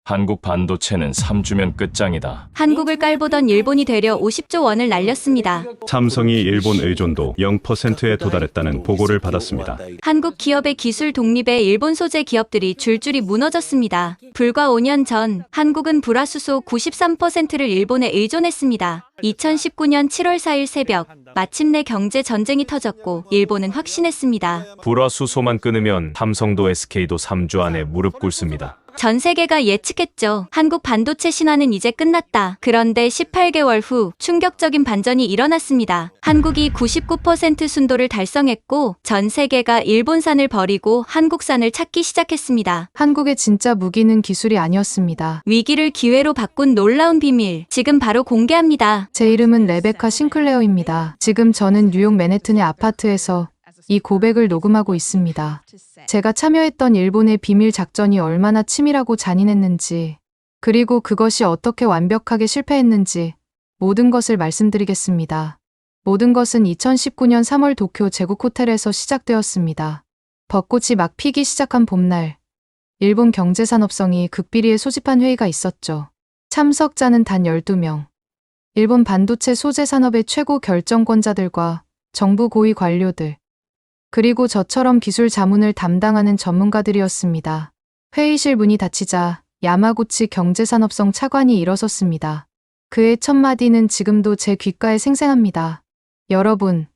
한국 반도체는 3주면 끝장이다. 한국을 깔보던 일본이 되려 50조 원을 날렸습니다. 삼성이 일본 의존도 0%에 도달했다는 보고를 받았습니다. 한국 기업의 기술 독립에 일본 소재 기업들이 줄줄이 무너졌습니다. 불과 5년 전 한국은 불화수소 93%를 일본에 의존했습니다. 2019년 7월 4일 새벽 마침내 경제 전쟁이 터졌고 일본은 확신했습니다. 불화수소만 끊으면 삼성도 SK도 3주 안에 무릎 꿇습니다. 전 세계가 예측했죠. 한국 반도체 신화는 이제 끝났다. 그런데 18개월 후 충격적인 반전이 일어났습니다. 한국이 99% 순도를 달성했고 전 세계가 일본산을 버리고 한국산을 찾기 시작했습니다. 한국의 진짜 무기는 기술이 아니었습니다. 위기를 기회로 바꾼 놀라운 비밀, 지금 바로 공개합니다. 제 이름은 레베카 싱클레어입니다. 지금 저는 뉴욕 맨해튼의 아파트에서 이 고백을 녹음하고 있습니다. 제가 참여했던 일본의 비밀 작전이 얼마나 치밀하고 잔인했는지, 그리고 그것이 어떻게 완벽하게 실패했는지 모든 것을 말씀드리겠습니다. 모든 것은 2019년 3월 도쿄 제국 호텔에서 시작되었습니다. 벚꽃이 막 피기 시작한 봄날, 일본 경제산업성이 극비리에 소집한 회의가 있었죠. 참석자는 단 12명. 일본 반도체 소재 산업의 최고 결정권자들과 정부 고위 관료들, 그리고 저처럼 기술 자문을 담당하는 전문가들이었습니다. 회의실 문이 닫히자 야마구치 경제산업성 차관이 일어섰습니다. 그의 첫 마디는 지금도 제 귓가에 생생합니다. 여러분,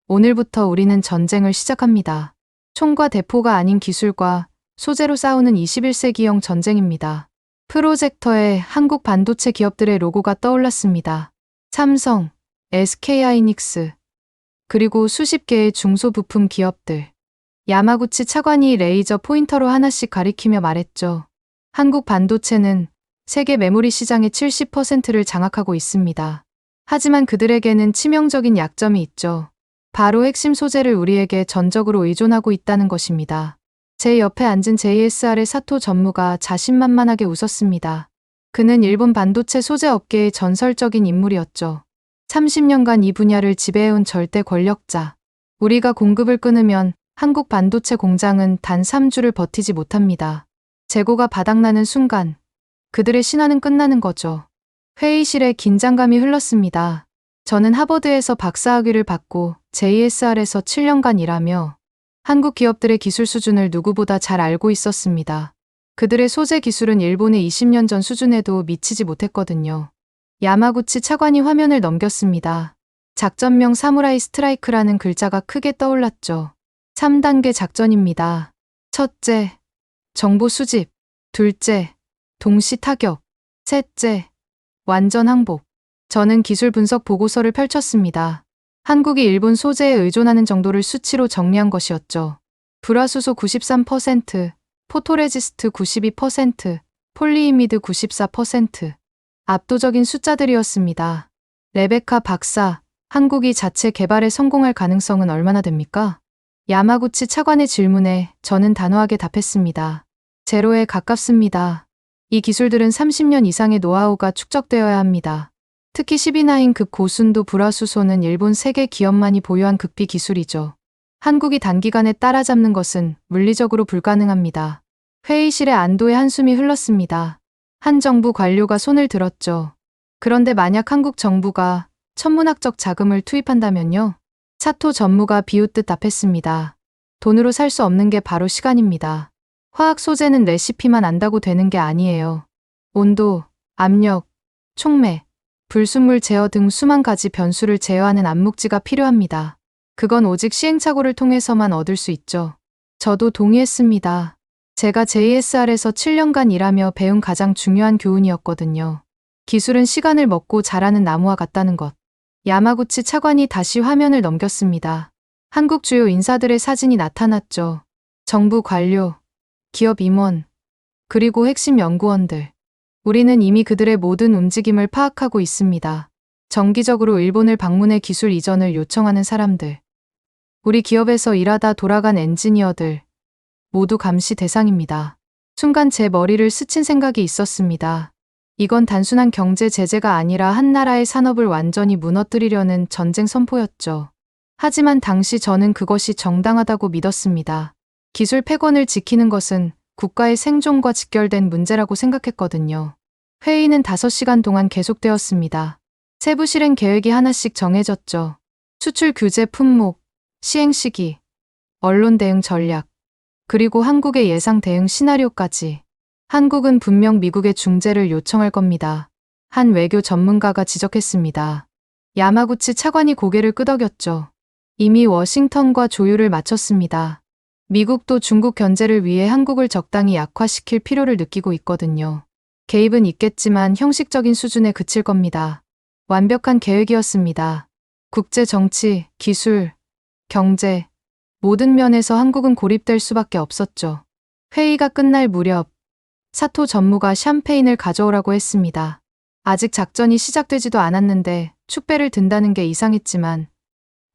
오늘부터 우리는 전쟁을 시작합니다. 총과 대포가 아닌 기술과 소재로 싸우는 21세기형 전쟁입니다. 프로젝터에 한국 반도체 기업들의 로고가 떠올랐습니다. 삼성, SK하이닉스, 그리고 수십 개의 중소부품 기업들. 야마구치 차관이 레이저 포인터로 하나씩 가리키며 말했죠. 한국 반도체는 세계 메모리 시장의 70%를 장악하고 있습니다. 하지만 그들에게는 치명적인 약점이 있죠. 바로 핵심 소재를 우리에게 전적으로 의존하고 있다는 것입니다. 제 옆에 앉은 JSR의 사토 전무가 자신만만하게 웃었습니다. 그는 일본 반도체 소재 업계의 전설적인 인물이었죠. 30년간 이 분야를 지배해온 절대 권력자. 우리가 공급을 끊으면 한국 반도체 공장은 단 3주를 버티지 못합니다. 재고가 바닥나는 순간 그들의 신화는 끝나는 거죠. 회의실에 긴장감이 흘렀습니다. 저는 하버드에서 박사학위를 받고 JSR에서 7년간 일하며 한국 기업들의 기술 수준을 누구보다 잘 알고 있었습니다. 그들의 소재 기술은 일본의 20년 전 수준에도 미치지 못했거든요. 야마구치 차관이 화면을 넘겼습니다. 작전명 사무라이 스트라이크라는 글자가 크게 떠올랐죠. 3단계 작전입니다. 첫째, 정보 수집. 둘째, 동시 타격. 셋째, 완전 항복. 저는 기술 분석 보고서를 펼쳤습니다. 한국이 일본 소재에 의존하는 정도를 수치로 정리한 것이었죠. 불화수소 93%, 포토레지스트 92%, 폴리이미드 94%. 압도적인 숫자들이었습니다. 레베카 박사, 한국이 자체 개발에 성공할 가능성은 얼마나 됩니까? 야마구치 차관의 질문에 저는 단호하게 답했습니다. 제로에 가깝습니다. 이 기술들은 30년 이상의 노하우가 축적되어야 합니다. 특히 12나인급 고순도 불화수소는 일본 3개 기업만이 보유한 극비 기술이죠. 한국이 단기간에 따라잡는 것은 물리적으로 불가능합니다. 회의실에 안도의 한숨이 흘렀습니다. 한 정부 관료가 손을 들었죠. 그런데 만약 한국 정부가 천문학적 자금을 투입한다면요? 사토 전무가 비웃듯 답했습니다. 돈으로 살 수 없는 게 바로 시간입니다. 화학 소재는 레시피만 안다고 되는 게 아니에요. 온도, 압력, 촉매, 불순물 제어 등 수만 가지 변수를 제어하는 암묵지가 필요합니다. 그건 오직 시행착오를 통해서만 얻을 수 있죠. 저도 동의했습니다. 제가 JSR에서 7년간 일하며 배운 가장 중요한 교훈이었거든요. 기술은 시간을 먹고 자라는 나무와 같다는 것. 야마구치 차관이 다시 화면을 넘겼습니다. 한국 주요 인사들의 사진이 나타났죠. 정부 관료, 기업 임원, 그리고 핵심 연구원들. 우리는 이미 그들의 모든 움직임을 파악하고 있습니다. 정기적으로 일본을 방문해 기술 이전을 요청하는 사람들. 우리 기업에서 일하다 돌아간 엔지니어들. 모두 감시 대상입니다. 순간 제 머리를 스친 생각이 있었습니다. 이건 단순한 경제 제재가 아니라 한 나라의 산업을 완전히 무너뜨리려는 전쟁 선포였죠. 하지만 당시 저는 그것이 정당하다고 믿었습니다. 기술 패권을 지키는 것은 국가의 생존과 직결된 문제라고 생각했거든요. 회의는 5시간 동안 계속되었습니다. 세부 실행 계획이 하나씩 정해졌죠. 수출 규제 품목, 시행 시기, 언론 대응 전략, 그리고 한국의 예상 대응 시나리오까지. 한국은 분명 미국의 중재를 요청할 겁니다. 한 외교 전문가가 지적했습니다. 야마구치 차관이 고개를 끄덕였죠. 이미 워싱턴과 조율을 마쳤습니다. 미국도 중국 견제를 위해 한국을 적당히 약화시킬 필요를 느끼고 있거든요. 개입은 있겠지만 형식적인 수준에 그칠 겁니다. 완벽한 계획이었습니다. 국제 정치, 기술, 경제, 모든 면에서 한국은 고립될 수밖에 없었죠. 회의가 끝날 무렵 사토 전무가 샴페인을 가져오라고 했습니다. 아직 작전이 시작되지도 않았는데 축배를 든다는 게 이상했지만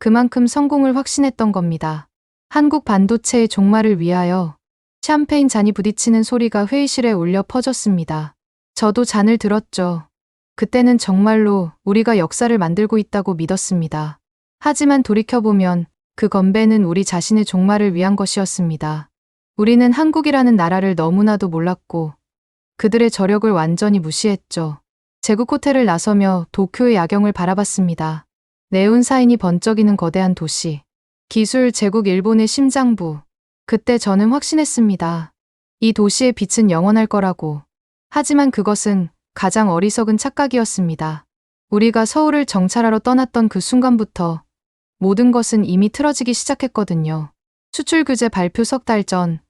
그만큼 성공을 확신했던 겁니다. 한국 반도체의 종말을 위하여 샴페인 잔이 부딪히는 소리가 회의실에 울려 퍼졌습니다. 저도 잔을 들었죠. 그때는 정말로 우리가 역사를 만들고 있다고 믿었습니다. 하지만 돌이켜보면 그 건배는 우리 자신의 종말을 위한 것이었습니다. 우리는 한국이라는 나라를 너무나도 몰랐고 그들의 저력을 완전히 무시했죠. 제국 호텔을 나서며 도쿄의 야경을 바라봤습니다. 네온사인이 번쩍이는 거대한 도시. 기술 제국 일본의 심장부. 그때 저는 확신했습니다. 이 도시의 빛은 영원할 거라고. 하지만 그것은 가장 어리석은 착각이었습니다. 우리가 서울을 정찰하러 떠났던 그 순간부터 모든 것은 이미 틀어지기 시작했거든요. 수출 규제 발표 3달 전,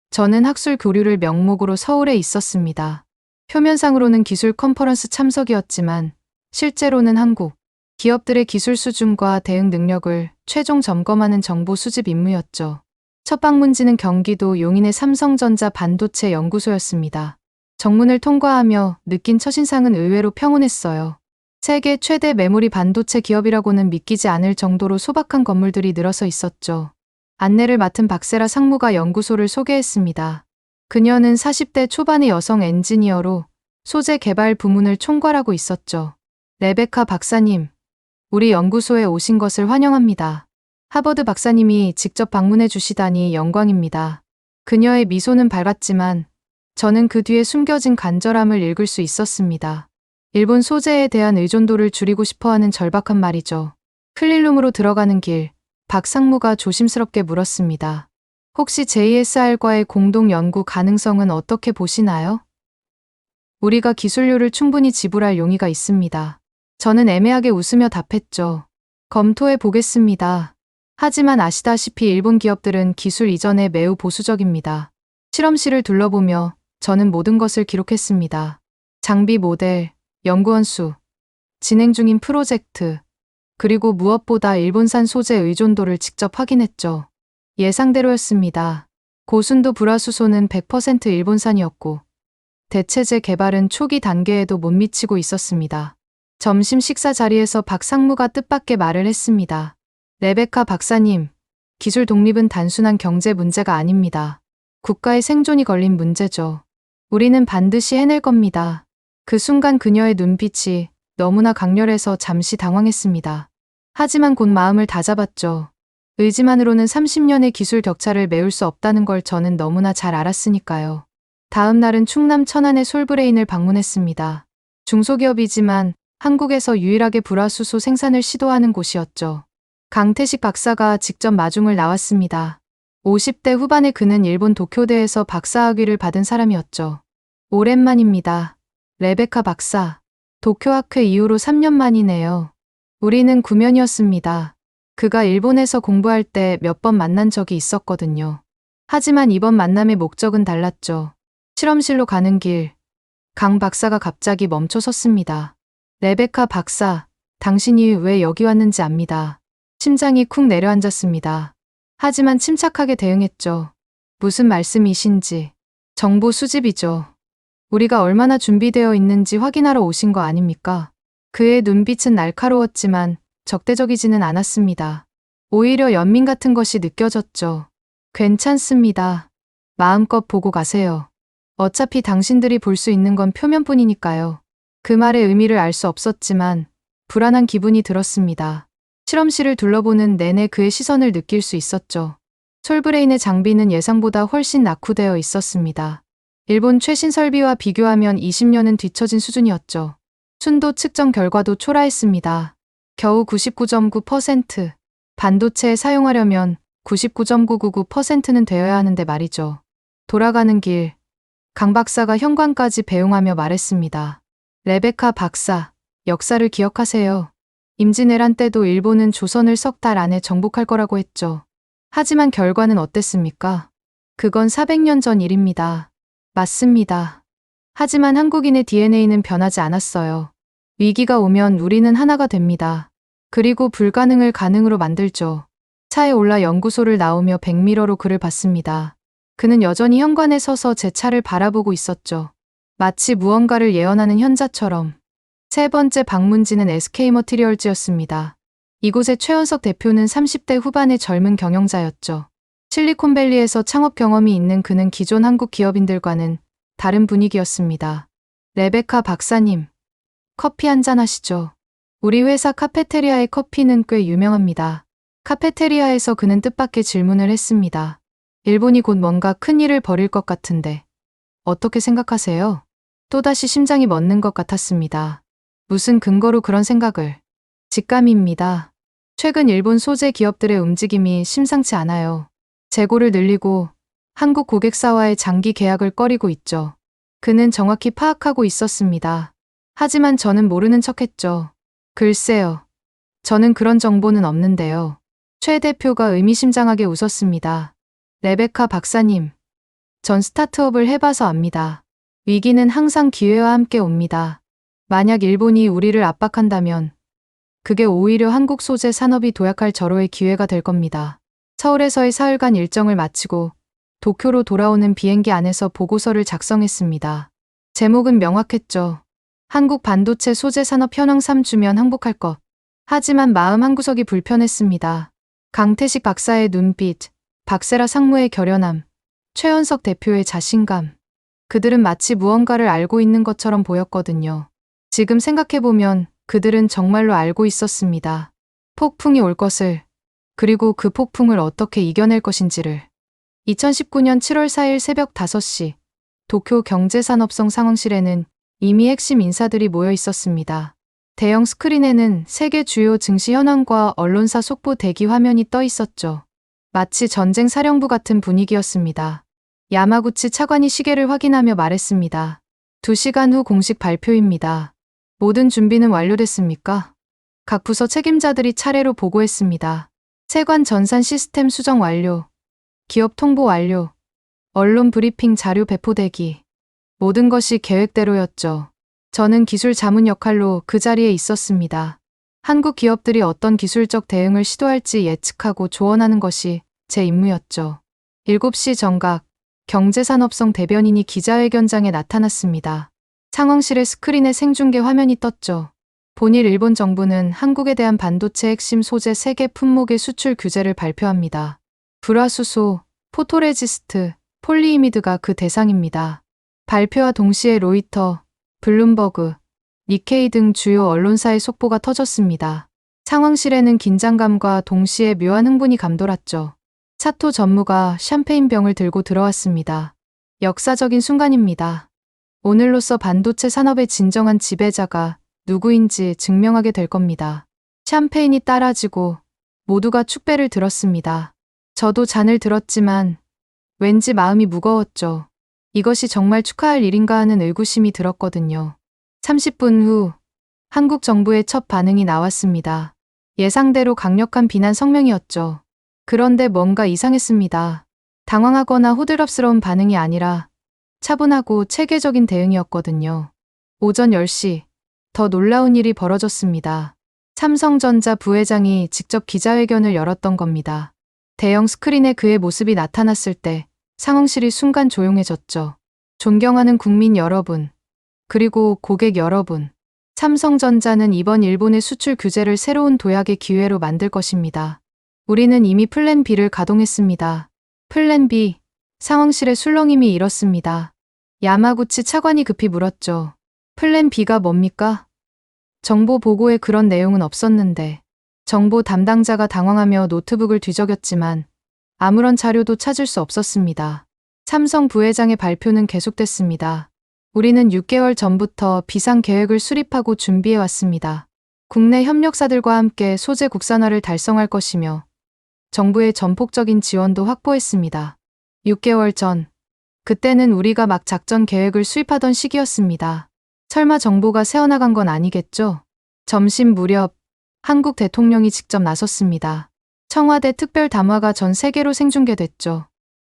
저는 학술 교류를 명목으로 서울에 있었습니다. 표면상으로는 기술 컨퍼런스 참석이었지만 실제로는 한국 기업들의 기술 수준과 대응 능력을 최종 점검하는 정보 수집 임무였죠. 첫 방문지는 경기도 용인의 삼성전자 반도체 연구소였습니다. 정문을 통과하며 느낀 첫인상은 의외로 평온했어요. 세계 최대 메모리 반도체 기업이라고는 믿기지 않을 정도로 소박한 건물들이 늘어서 있었죠. 안내를 맡은 박세라 상무가 연구소를 소개했습니다. 그녀는 40대 초반의 여성 엔지니어로 소재 개발 부문을 총괄하고 있었죠. 레베카 박사님, 우리 연구소에 오신 것을 환영합니다. 하버드 박사님이 직접 방문해 주시다니 영광입니다. 그녀의 미소는 밝았지만 저는 그 뒤에 숨겨진 간절함을 읽을 수 있었습니다. 일본 소재에 대한 의존도를 줄이고 싶어하는 절박한 말이죠. 클린룸으로 들어가는 길, 박 상무가 조심스럽게 물었습니다. 혹시 JSR과의 공동 연구 가능성은 어떻게 보시나요? 우리가 기술료를 충분히 지불할 용의가 있습니다. 저는 애매하게 웃으며 답했죠. 검토해 보겠습니다. 하지만 아시다시피 일본 기업들은 기술 이전에 매우 보수적입니다. 실험실을 둘러보며 저는 모든 것을 기록했습니다. 장비 모델, 연구원 수, 진행 중인 프로젝트, 그리고 무엇보다 일본산 소재 의존도를 직접 확인했죠. 예상대로였습니다. 고순도 불화수소는 100% 일본산이었고 대체제 개발은 초기 단계에도 못 미치고 있었습니다. 점심 식사 자리에서 박 상무가 뜻밖의 말을 했습니다. 레베카 박사님, 기술 독립은 단순한 경제 문제가 아닙니다. 국가의 생존이 걸린 문제죠. 우리는 반드시 해낼 겁니다. 그 순간 그녀의 눈빛이 너무나 강렬해서 잠시 당황했습니다. 하지만 곧 마음을 다잡았죠. 의지만으로는 30년의 기술 격차를 메울 수 없다는 걸 저는 너무나 잘 알았으니까요. 다음 날은 충남 천안의 솔브레인을 방문했습니다. 중소기업이지만 한국에서 유일하게 불화수소 생산을 시도하는 곳이었죠. 강태식 박사가 직접 마중을 나왔습니다. 50대 후반의 그는 일본 도쿄대에서 박사학위를 받은 사람이었죠. 오랜만입니다. 레베카 박사. 도쿄학회 이후로 3년 만이네요. 우리는 구면이었습니다. 그가 일본에서 공부할 때 몇 번 만난 적이 있었거든요. 하지만 이번 만남의 목적은 달랐죠. 실험실로 가는 길, 강 박사가 갑자기 멈춰 섰습니다. 레베카 박사, 당신이 왜 여기 왔는지 압니다. 심장이 쿵 내려앉았습니다. 하지만 침착하게 대응했죠. 무슨 말씀이신지. 정보 수집이죠. 우리가 얼마나 준비되어 있는지 확인하러 오신 거 아닙니까? 그의 눈빛은 날카로웠지만 적대적이지는 않았습니다. 오히려 연민 같은 것이 느껴졌죠. 괜찮습니다. 마음껏 보고 가세요. 어차피 당신들이 볼 수 있는 건 표면뿐이니까요. 그 말의 의미를 알 수 없었지만 불안한 기분이 들었습니다. 실험실을 둘러보는 내내 그의 시선을 느낄 수 있었죠. 솔브레인의 장비는 예상보다 훨씬 낙후되어 있었습니다. 일본 최신 설비와 비교하면 20년은 뒤처진 수준이었죠. 순도 측정 결과도 초라했습니다. 겨우 99.9%. 반도체에 사용하려면 99.999%는 되어야 하는데 말이죠. 돌아가는 길. 강 박사가 현관까지 배웅하며 말했습니다. 레베카 박사, 역사를 기억하세요. 임진왜란 때도 일본은 조선을 석 달 안에 정복할 거라고 했죠. 하지만 결과는 어땠습니까? 그건 400년 전 일입니다. 맞습니다. 하지만 한국인의 DNA는 변하지 않았어요. 위기가 오면 우리는 하나가 됩니다. 그리고 불가능을 가능으로 만들죠. 차에 올라 연구소를 나오며 백미러로 그를 봤습니다. 그는 여전히 현관에 서서 제 차를 바라보고 있었죠. 마치 무언가를 예언하는 현자처럼. 세 번째 방문지는 SK머티리얼즈였습니다. 이곳의 최원석 대표는 30대 후반의 젊은 경영자였죠. 실리콘밸리에서 창업 경험이 있는 그는 기존 한국 기업인들과는 다른 분위기였습니다. 레베카 박사님, 커피 한잔 하시죠. 우리 회사 카페테리아의 커피는 꽤 유명합니다. 카페테리아에서 그는 뜻밖의 질문을 했습니다. 일본이 곧 뭔가 큰 일을 벌일 것 같은데 어떻게 생각하세요? 또다시 심장이 멎는 것 같았습니다. 무슨 근거로 그런 생각을? 직감입니다. 최근 일본 소재 기업들의 움직임이 심상치 않아요. 재고를 늘리고 한국 고객사와의 장기 계약을 꺼리고 있죠. 그는 정확히 파악하고 있었습니다. 하지만 저는 모르는 척했죠. 글쎄요. 저는 그런 정보는 없는데요. 최 대표가 의미심장하게 웃었습니다. 레베카 박사님, 전 스타트업을 해봐서 압니다. 위기는 항상 기회와 함께 옵니다. 만약 일본이 우리를 압박한다면 그게 오히려 한국 소재 산업이 도약할 절호의 기회가 될 겁니다. 서울에서의 사흘간 일정을 마치고 도쿄로 돌아오는 비행기 안에서 보고서를 작성했습니다. 제목은 명확했죠. 한국 반도체 소재 산업 현황 3주면 항복할 것. 하지만 마음 한구석이 불편했습니다. 강태식 박사의 눈빛, 박세라 상무의 결연함, 최원석 대표의 자신감. 그들은 마치 무언가를 알고 있는 것처럼 보였거든요. 지금 생각해보면 그들은 정말로 알고 있었습니다. 폭풍이 올 것을, 그리고 그 폭풍을 어떻게 이겨낼 것인지를. 2019년 7월 4일 새벽 5시, 도쿄 경제산업성 상황실에는 이미 핵심 인사들이 모여 있었습니다. 대형 스크린에는 세계 주요 증시 현황과 언론사 속보 대기 화면이 떠 있었죠. 마치 전쟁 사령부 같은 분위기였습니다. 야마구치 차관이 시계를 확인하며 말했습니다. 2시간 후 공식 발표입니다. 모든 준비는 완료됐습니까? 각 부서 책임자들이 차례로 보고했습니다. 세관 전산 시스템 수정 완료, 기업 통보 완료, 언론 브리핑 자료 배포 대기. 모든 것이 계획대로였죠. 저는 기술 자문 역할로 그 자리에 있었습니다. 한국 기업들이 어떤 기술적 대응을 시도할지 예측하고 조언하는 것이 제 임무였죠. 7시 정각, 경제산업성 대변인이 기자회견장에 나타났습니다. 상황실의 스크린에 생중계 화면이 떴죠. 본일 일본 정부는 한국에 대한 반도체 핵심 소재 3개 품목의 수출 규제를 발표합니다. 불화수소, 포토레지스트, 폴리이미드가 그 대상입니다. 발표와 동시에 로이터, 블룸버그, 니케이 등 주요 언론사의 속보가 터졌습니다. 상황실에는 긴장감과 동시에 묘한 흥분이 감돌았죠. 사토 전무가 샴페인 병을 들고 들어왔습니다. 역사적인 순간입니다. 오늘로써 반도체 산업의 진정한 지배자가 누구인지 증명하게 될 겁니다. 샴페인이 따라지고 모두가 축배를 들었습니다. 저도 잔을 들었지만 왠지 마음이 무거웠죠. 이것이 정말 축하할 일인가 하는 의구심이 들었거든요. 30분 후 한국 정부의 첫 반응이 나왔습니다. 예상대로 강력한 비난 성명이었죠. 그런데 뭔가 이상했습니다. 당황하거나 호들갑스러운 반응이 아니라 차분하고 체계적인 대응이었거든요. 오전 10시, 더 놀라운 일이 벌어졌습니다. 삼성전자 부회장이 직접 기자회견을 열었던 겁니다. 대형 스크린에 그의 모습이 나타났을 때 상황실이 순간 조용해졌죠. 존경하는 국민 여러분, 그리고 고객 여러분, 삼성전자는 이번 일본의 수출 규제를 새로운 도약의 기회로 만들 것입니다. 우리는 이미 플랜 B를 가동했습니다. 플랜 B, 상황실의 술렁임이 일었습니다. 야마구치 차관이 급히 물었죠. 플랜 B가 뭡니까? 정보 보고에 그런 내용은 없었는데. 정보 담당자가 당황하며 노트북을 뒤적였지만 아무런 자료도 찾을 수 없었습니다. 삼성 부회장의 발표는 계속됐습니다. 우리는 6개월 전부터 비상 계획을 수립하고 준비해 왔습니다. 국내 협력사들과 함께 소재 국산화를 달성할 것이며 정부의 전폭적인 지원도 확보했습니다. 6개월 전, 그때는 우리가 막 작전 계획을 수립하던 시기였습니다. 설마 정보가 새어나간 건 아니겠죠? 점심 무렵 한국 대통령이 직접 나섰습니다. 청와대 특별 담화가 전 세계로 생중계됐죠.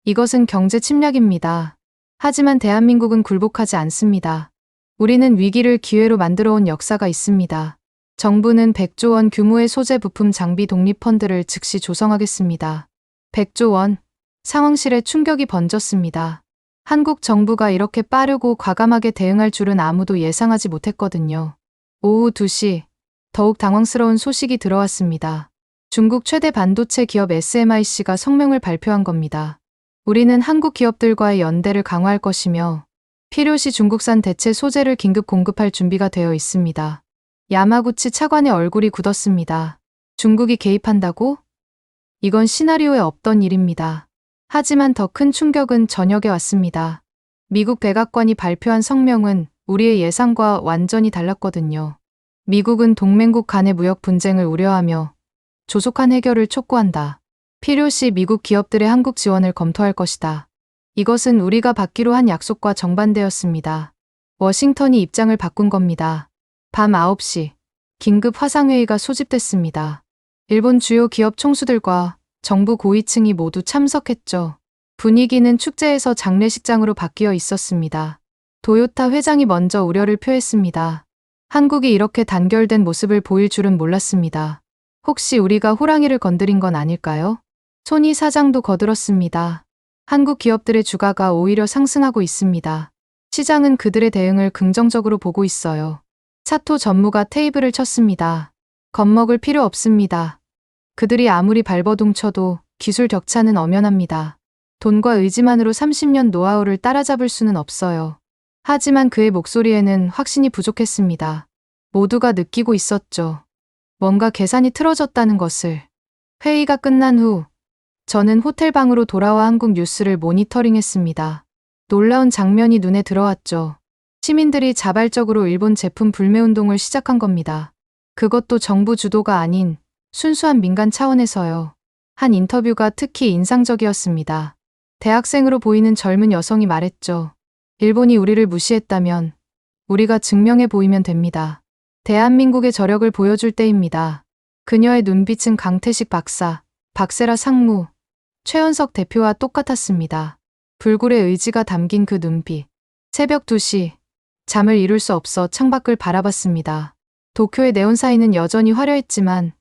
이것은 경제 침략입니다. 하지만 대한민국은 굴복하지 않습니다. 우리는 위기를 기회로 만들어 온 역사가 있습니다. 정부는 100조 원 규모의 소재 부품 장비 독립 펀드를 즉시 조성하겠습니다. 100조 원. 상황실에 충격이 번졌습니다. 한국 정부가 이렇게 빠르고 과감하게 대응할 줄은 아무도 예상하지 못했거든요. 오후 2시, 더욱 당황스러운 소식이 들어왔습니다. 중국 최대 반도체 기업 SMIC가 성명을 발표한 겁니다. 우리는 한국 기업들과의 연대를 강화할 것이며 필요시 중국산 대체 소재를 긴급 공급할 준비가 되어 있습니다. 야마구치 차관의 얼굴이 굳었습니다. 중국이 개입한다고? 이건 시나리오에 없던 일입니다. 하지만 더 큰 충격은 저녁에 왔습니다. 미국 백악관이 발표한 성명은 우리의 예상과 완전히 달랐거든요. 미국은 동맹국 간의 무역 분쟁을 우려하며 조속한 해결을 촉구한다. 필요시 미국 기업들의 한국 지원을 검토할 것이다. 이것은 우리가 받기로 한 약속과 정반대였습니다. 워싱턴이 입장을 바꾼 겁니다. 밤 9시, 긴급 화상회의가 소집됐습니다. 일본 주요 기업 총수들과 정부 고위층이 모두 참석했죠. 분위기는 축제에서 장례식장으로 바뀌어 있었습니다. 도요타 회장이 먼저 우려를 표했습니다. 한국이 이렇게 단결된 모습을 보일 줄은 몰랐습니다. 혹시 우리가 호랑이를 건드린 건 아닐까요? 소니 사장도 거들었습니다. 한국 기업들의 주가가 오히려 상승하고 있습니다. 시장은 그들의 대응을 긍정적으로 보고 있어요. 사토 전무가 테이블을 쳤습니다. 겁먹을 필요 없습니다. 그들이 아무리 발버둥 쳐도 기술 격차는 엄연합니다. 돈과 의지만으로 30년 노하우를 따라잡을 수는 없어요. 하지만 그의 목소리에는 확신이 부족했습니다. 모두가 느끼고 있었죠. 뭔가 계산이 틀어졌다는 것을. 회의가 끝난 후 저는 호텔방으로 돌아와 한국 뉴스를 모니터링했습니다. 놀라운 장면이 눈에 들어왔죠. 시민들이 자발적으로 일본 제품 불매운동을 시작한 겁니다. 그것도 정부 주도가 아닌 순수한 민간 차원에서요. 한 인터뷰가 특히 인상적이었습니다. 대학생으로 보이는 젊은 여성이 말했죠. 일본이 우리를 무시했다면 우리가 증명해 보이면 됩니다. 대한민국의 저력을 보여줄 때입니다. 그녀의 눈빛은 강태식 박사, 박세라 상무, 최연석 대표와 똑같았습니다. 불굴의 의지가 담긴 그 눈빛. 새벽 2시, 잠을 이룰 수 없어 창밖을 바라봤습니다. 도쿄의 네온사인은 여전히 화려했지만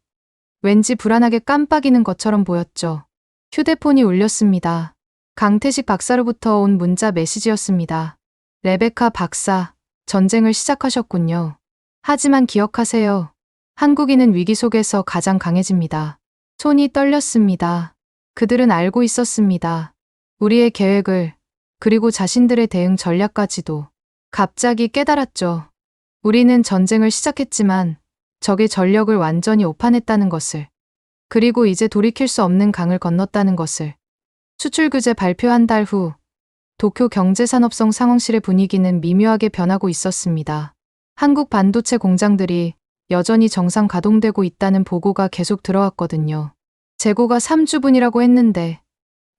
왠지 불안하게 깜빡이는 것처럼 보였죠. 휴대폰이 울렸습니다. 강태식 박사로부터 온 문자 메시지였습니다. 레베카 박사, 전쟁을 시작하셨군요. 하지만 기억하세요. 한국인은 위기 속에서 가장 강해집니다. 손이 떨렸습니다. 그들은 알고 있었습니다. 우리의 계획을, 그리고 자신들의 대응 전략까지도. 갑자기 깨달았죠. 우리는 전쟁을 시작했지만 적의 전력을 완전히 오판했다는 것을. 그리고 이제 돌이킬 수 없는 강을 건넜다는 것을. 수출 규제 발표 한 달 후 도쿄 경제산업성 상황실의 분위기는 미묘하게 변하고 있었습니다. 한국 반도체 공장들이 여전히 정상 가동되고 있다는 보고가 계속 들어왔거든요. 재고가 3주분이라고 했는데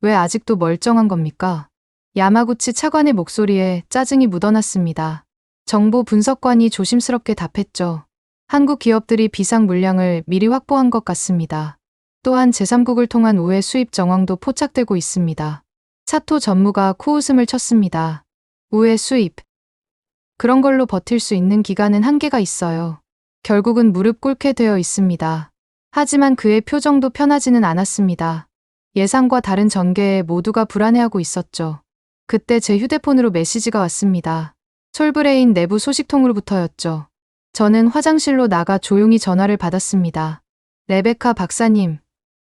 왜 아직도 멀쩡한 겁니까? 야마구치 차관의 목소리에 짜증이 묻어났습니다. 정보 분석관이 조심스럽게 답했죠. 한국 기업들이 비상 물량을 미리 확보한 것 같습니다. 또한 제3국을 통한 우회 수입 정황도 포착되고 있습니다. 사토 전무가 코웃음을 쳤습니다. 우회 수입. 그런 걸로 버틸 수 있는 기간은 한계가 있어요. 결국은 무릎 꿇게 되어 있습니다. 하지만 그의 표정도 편하지는 않았습니다. 예상과 다른 전개에 모두가 불안해하고 있었죠. 그때 제 휴대폰으로 메시지가 왔습니다. 솔브레인 내부 소식통으로부터였죠. 저는 화장실로 나가 조용히 전화를 받았습니다. 레베카 박사님,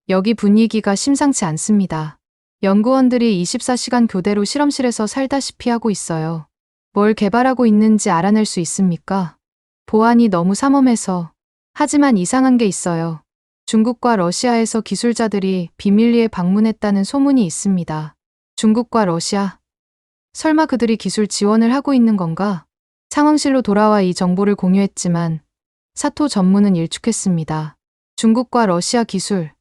여기 분위기가 심상치 않습니다. 연구원들이 24시간 교대로 실험실에서 살다시피 하고 있어요. 뭘 개발하고 있는지 알아낼 수 있습니까? 보안이 너무 삼엄해서. 하지만 이상한 게 있어요. 중국과 러시아에서 기술자들이 비밀리에 방문했다는 소문이 있습니다. 중국과 러시아. 설마 그들이 기술 지원을 하고 있는 건가? 상황실로 돌아와 이 정보를 공유했지만 사토 전무는 일축했습니다. 중국과 러시아 기술.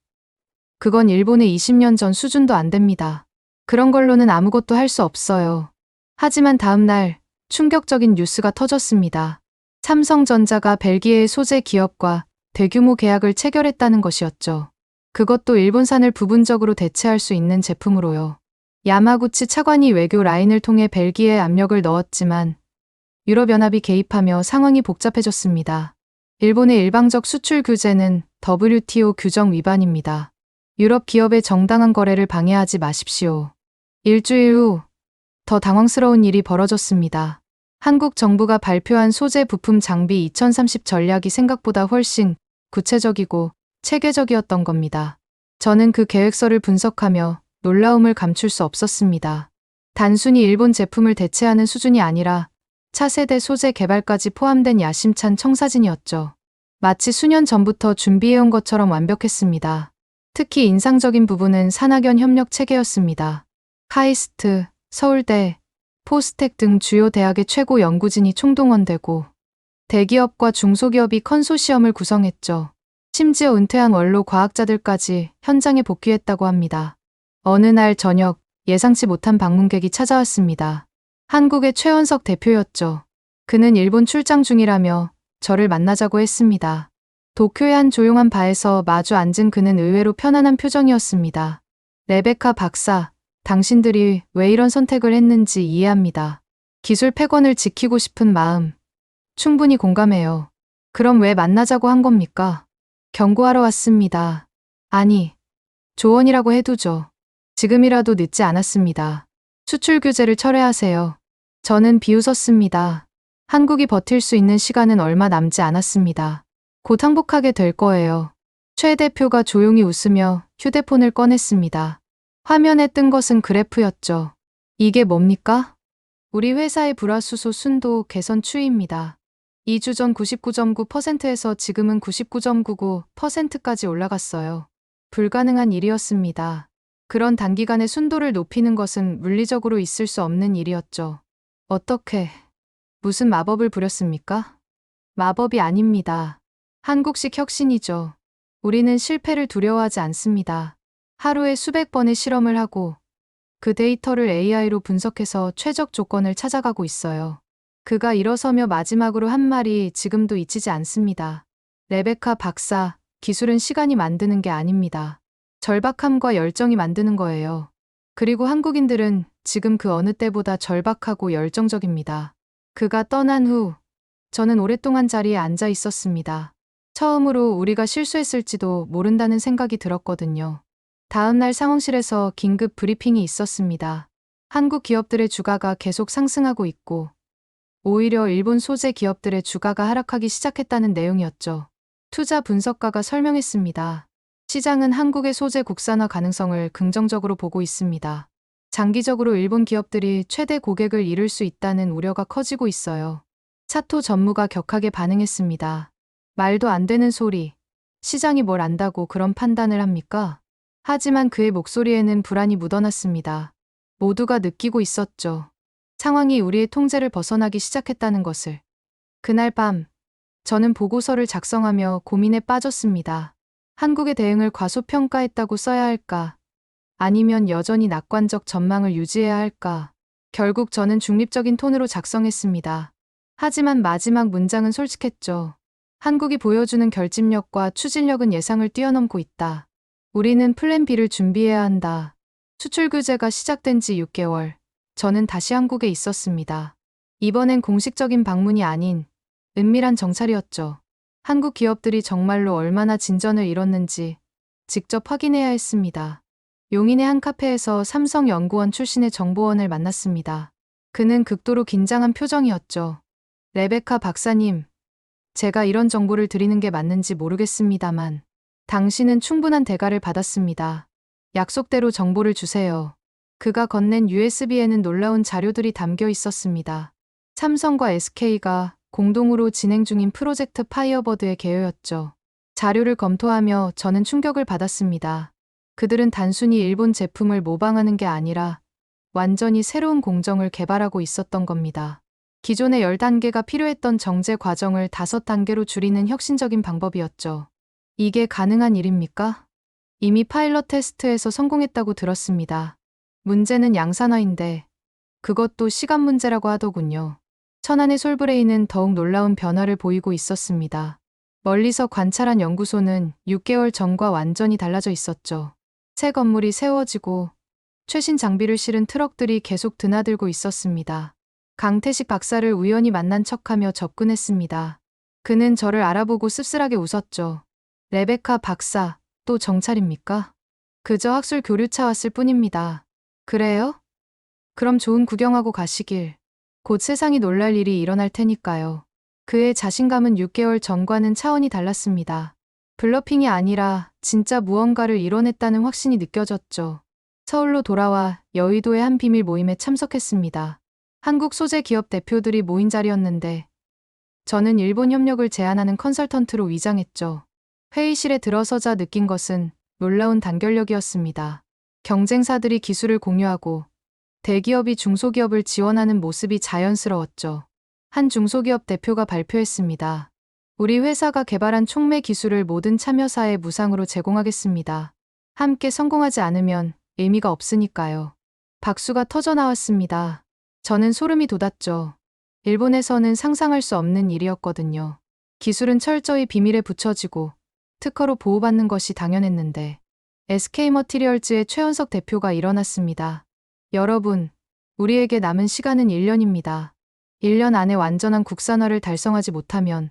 그건 일본의 20년 전 수준도 안 됩니다. 그런 걸로는 아무것도 할 수 없어요. 하지만 다음 날 충격적인 뉴스가 터졌습니다. 삼성전자가 벨기에의 소재 기업과 대규모 계약을 체결했다는 것이었죠. 그것도 일본산을 부분적으로 대체할 수 있는 제품으로요. 야마구치 차관이 외교 라인을 통해 벨기에에 압력을 넣었지만 유럽연합이 개입하며 상황이 복잡해졌습니다. 일본의 일방적 수출 규제는 WTO 규정 위반입니다. 유럽 기업의 정당한 거래를 방해하지 마십시오. 일주일 후 더 당황스러운 일이 벌어졌습니다. 한국 정부가 발표한 소재 부품 장비 2030 전략이 생각보다 훨씬 구체적이고 체계적이었던 겁니다. 저는 그 계획서를 분석하며 놀라움을 감출 수 없었습니다. 단순히 일본 제품을 대체하는 수준이 아니라 차세대 소재 개발까지 포함된 야심찬 청사진이었죠. 마치 수년 전부터 준비해온 것처럼 완벽했습니다. 특히 인상적인 부분은 산학연 협력 체계였습니다. 카이스트, 서울대, 포스텍 등 주요 대학의 최고 연구진이 총동원되고 대기업과 중소기업이 컨소시엄을 구성했죠. 심지어 은퇴한 원로 과학자들까지 현장에 복귀했다고 합니다. 어느 날 저녁 예상치 못한 방문객이 찾아왔습니다. 한국의 최원석 대표였죠. 그는 일본 출장 중이라며 저를 만나자고 했습니다. 도쿄의 한 조용한 바에서 마주 앉은 그는 의외로 편안한 표정이었습니다. 레베카 박사, 당신들이 왜 이런 선택을 했는지 이해합니다. 기술 패권을 지키고 싶은 마음. 충분히 공감해요. 그럼 왜 만나자고 한 겁니까? 경고하러 왔습니다. 아니, 조언이라고 해두죠. 지금이라도 늦지 않았습니다. 수출 규제를 철회하세요. 저는 비웃었습니다. 한국이 버틸 수 있는 시간은 얼마 남지 않았습니다. 곧 항복하게 될 거예요. 최 대표가 조용히 웃으며 휴대폰을 꺼냈습니다. 화면에 뜬 것은 그래프였죠. 이게 뭡니까? 우리 회사의 불화수소 순도 개선 추이입니다. 2주 전 99.9%에서 지금은 99.99%까지 올라갔어요. 불가능한 일이었습니다. 그런 단기간에 순도를 높이는 것은 물리적으로 있을 수 없는 일이었죠. 어떻게, 무슨 마법을 부렸습니까? 마법이 아닙니다. 한국식 혁신이죠. 우리는 실패를 두려워하지 않습니다. 하루에 수백 번의 실험을 하고 그 데이터를 AI로 분석해서 최적 조건을 찾아가고 있어요. 그가 일어서며 마지막으로 한 말이 지금도 잊히지 않습니다. 레베카 박사, 기술은 시간이 만드는 게 아닙니다. 절박함과 열정이 만드는 거예요. 그리고 한국인들은 지금 그 어느 때보다 절박하고 열정적입니다. 그가 떠난 후 저는 오랫동안 자리에 앉아 있었습니다. 처음으로 우리가 실수했을지도 모른다는 생각이 들었거든요. 다음 날 상황실에서 긴급 브리핑이 있었습니다. 한국 기업들의 주가가 계속 상승하고 있고 오히려 일본 소재 기업들의 주가가 하락하기 시작했다는 내용이었죠. 투자 분석가가 설명했습니다. 시장은 한국의 소재 국산화 가능성을 긍정적으로 보고 있습니다. 장기적으로 일본 기업들이 최대 고객을 잃을 수 있다는 우려가 커지고 있어요. 사토 전무가 격하게 반응했습니다. 말도 안 되는 소리. 시장이 뭘 안다고 그런 판단을 합니까? 하지만 그의 목소리에는 불안이 묻어났습니다. 모두가 느끼고 있었죠. 상황이 우리의 통제를 벗어나기 시작했다는 것을. 그날 밤, 저는 보고서를 작성하며 고민에 빠졌습니다. 한국의 대응을 과소평가했다고 써야 할까? 아니면 여전히 낙관적 전망을 유지해야 할까? 결국 저는 중립적인 톤으로 작성했습니다. 하지만 마지막 문장은 솔직했죠. 한국이 보여주는 결집력과 추진력은 예상을 뛰어넘고 있다. 우리는 플랜 B를 준비해야 한다. 수출 규제가 시작된 지 6개월. 저는 다시 한국에 있었습니다. 이번엔 공식적인 방문이 아닌 은밀한 정찰이었죠. 한국 기업들이 정말로 얼마나 진전을 이뤘는지 직접 확인해야 했습니다. 용인의 한 카페에서 삼성 연구원 출신의 정보원을 만났습니다. 그는 극도로 긴장한 표정이었죠. 레베카 박사님, 제가 이런 정보를 드리는 게 맞는지 모르겠습니다만 당신은 충분한 대가를 받았습니다. 약속대로 정보를 주세요. 그가 건넨 USB에는 놀라운 자료들이 담겨 있었습니다. 삼성과 SK가 공동으로 진행 중인 프로젝트 파이어버드의 개요였죠. 자료를 검토하며 저는 충격을 받았습니다. 그들은 단순히 일본 제품을 모방하는 게 아니라 완전히 새로운 공정을 개발하고 있었던 겁니다. 기존의 10단계가 필요했던 정제 과정을 5단계로 줄이는 혁신적인 방법이었죠. 이게 가능한 일입니까? 이미 파일럿 테스트에서 성공했다고 들었습니다. 문제는 양산화인데 그것도 시간 문제라고 하더군요. 천안의 솔브레인은 더욱 놀라운 변화를 보이고 있었습니다. 멀리서 관찰한 연구소는 6개월 전과 완전히 달라져 있었죠. 새 건물이 세워지고 최신 장비를 실은 트럭들이 계속 드나들고 있었습니다. 강태식 박사를 우연히 만난 척하며 접근했습니다. 그는 저를 알아보고 씁쓸하게 웃었죠. 레베카 박사, 또 정찰입니까? 그저 학술 교류차 왔을 뿐입니다. 그래요? 그럼 좋은 구경하고 가시길. 곧 세상이 놀랄 일이 일어날 테니까요. 그의 자신감은 6개월 전과는 차원이 달랐습니다. 블러핑이 아니라 진짜 무언가를 이뤄냈다는 확신이 느껴졌죠. 서울로 돌아와 여의도의 한 비밀 모임에 참석했습니다. 한국 소재 기업 대표들이 모인 자리였는데 저는 일본 협력을 제안하는 컨설턴트로 위장했죠. 회의실에 들어서자 느낀 것은 놀라운 단결력이었습니다. 경쟁사들이 기술을 공유하고 대기업이 중소기업을 지원하는 모습이 자연스러웠죠. 한 중소기업 대표가 발표했습니다. 우리 회사가 개발한 촉매 기술을 모든 참여사에 무상으로 제공하겠습니다. 함께 성공하지 않으면 의미가 없으니까요. 박수가 터져 나왔습니다. 저는 소름이 돋았죠. 일본에서는 상상할 수 없는 일이었거든요. 기술은 철저히 비밀에 붙여지고 특허로 보호받는 것이 당연했는데 SK머티리얼즈의 최원석 대표가 일어났습니다. 여러분, 우리에게 남은 시간은 1년입니다. 1년 안에 완전한 국산화를 달성하지 못하면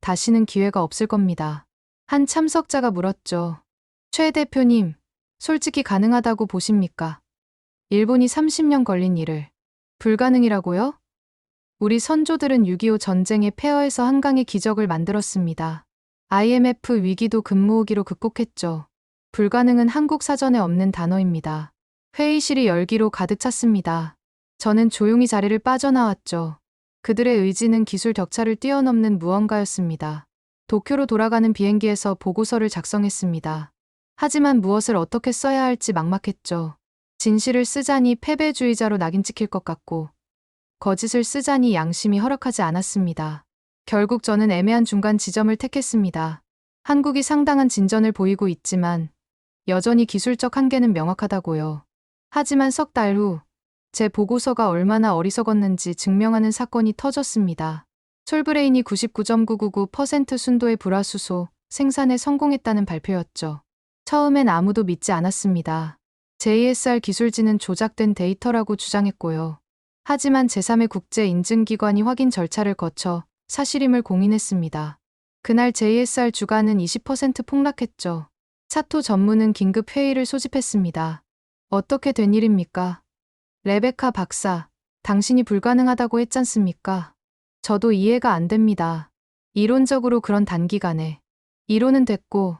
다시는 기회가 없을 겁니다. 한 참석자가 물었죠. 최 대표님, 솔직히 가능하다고 보십니까? 일본이 30년 걸린 일을 불가능이라고요? 우리 선조들은 6.25 전쟁의 폐허에서 한강의 기적을 만들었습니다. IMF 위기도 금모으기로 극복했죠. 불가능은 한국 사전에 없는 단어입니다. 회의실이 열기로 가득 찼습니다. 저는 조용히 자리를 빠져나왔죠. 그들의 의지는 기술 격차를 뛰어넘는 무언가였습니다. 도쿄로 돌아가는 비행기에서 보고서를 작성했습니다. 하지만 무엇을 어떻게 써야 할지 막막했죠. 진실을 쓰자니 패배주의자로 낙인 찍힐 것 같고 거짓을 쓰자니 양심이 허락하지 않았습니다. 결국 저는 애매한 중간 지점을 택했습니다. 한국이 상당한 진전을 보이고 있지만 여전히 기술적 한계는 명확하다고요. 하지만 석 달 후 제 보고서가 얼마나 어리석었는지 증명하는 사건이 터졌습니다. 솔브레인이 99.999% 순도의 불화수소 생산에 성공했다는 발표였죠. 처음엔 아무도 믿지 않았습니다. JSR 기술진은 조작된 데이터라고 주장했고요. 하지만 제3의 국제 인증기관이 확인 절차를 거쳐 사실임을 공인했습니다. 그날 JSR 주가는 20% 폭락했죠. 사토 전무는 긴급 회의를 소집했습니다. 어떻게 된 일입니까? 레베카 박사, 당신이 불가능하다고 했잖습니까? 저도 이해가 안 됩니다. 이론적으로 그런 단기간에. 이론은 됐고,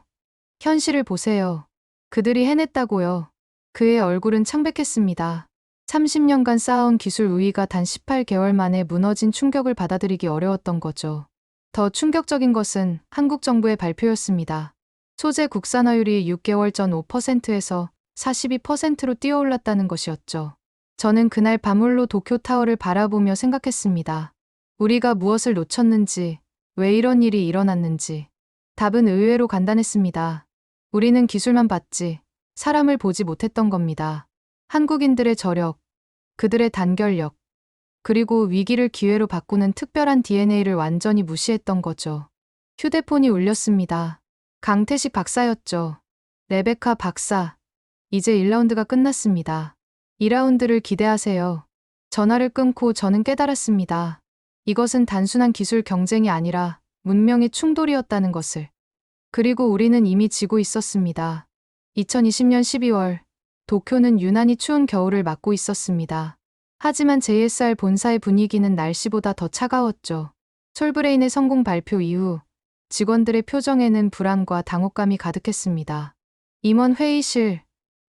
현실을 보세요. 그들이 해냈다고요. 그의 얼굴은 창백했습니다. 30년간 쌓아온 기술 우위가 단 18개월 만에 무너진 충격을 받아들이기 어려웠던 거죠. 더 충격적인 것은 한국 정부의 발표였습니다. 소재 국산화율이 6개월 전 5%에서 42%로 뛰어올랐다는 것이었죠. 저는 그날 밤홀로 도쿄타워를 바라보며 생각했습니다. 우리가 무엇을 놓쳤는지, 왜 이런 일이 일어났는지. 답은 의외로 간단했습니다. 우리는 기술만 봤지, 사람을 보지 못했던 겁니다. 한국인들의 저력, 그들의 단결력, 그리고 위기를 기회로 바꾸는 특별한 DNA를 완전히 무시했던 거죠. 휴대폰이 울렸습니다. 강태식 박사였죠. 레베카 박사, 이제 1라운드가 끝났습니다. 2라운드를 기대하세요. 전화를 끊고 저는 깨달았습니다. 이것은 단순한 기술 경쟁이 아니라 문명의 충돌이었다는 것을. 그리고 우리는 이미 지고 있었습니다. 2020년 12월, 도쿄는 유난히 추운 겨울을 맞고 있었습니다. 하지만 JSR 본사의 분위기는 날씨보다 더 차가웠죠. 솔브레인의 성공 발표 이후 직원들의 표정에는 불안과 당혹감이 가득했습니다. 임원 회의실,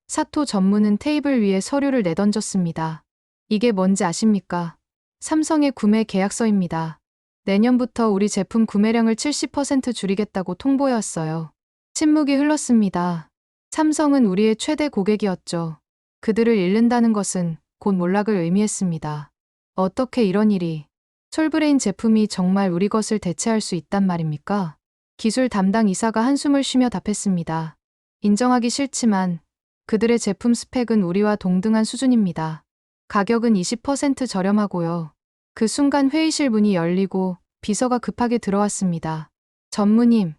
사토 전무는 테이블 위에 서류를 내던졌습니다. 이게 뭔지 아십니까? 삼성의 구매 계약서입니다. 내년부터 우리 제품 구매량을 70% 줄이겠다고 통보해왔어요. 침묵이 흘렀습니다. 삼성은 우리의 최대 고객이었죠. 그들을 잃는다는 것은 곧 몰락을 의미했습니다. 어떻게 이런 일이? 솔브레인 제품이 정말 우리 것을 대체할 수 있단 말입니까? 기술 담당 이사가 한숨을 쉬며 답했습니다. 인정하기 싫지만 그들의 제품 스펙은 우리와 동등한 수준입니다. 가격은 20% 저렴하고요. 그 순간 회의실 문이 열리고 비서가 급하게 들어왔습니다. 전무님,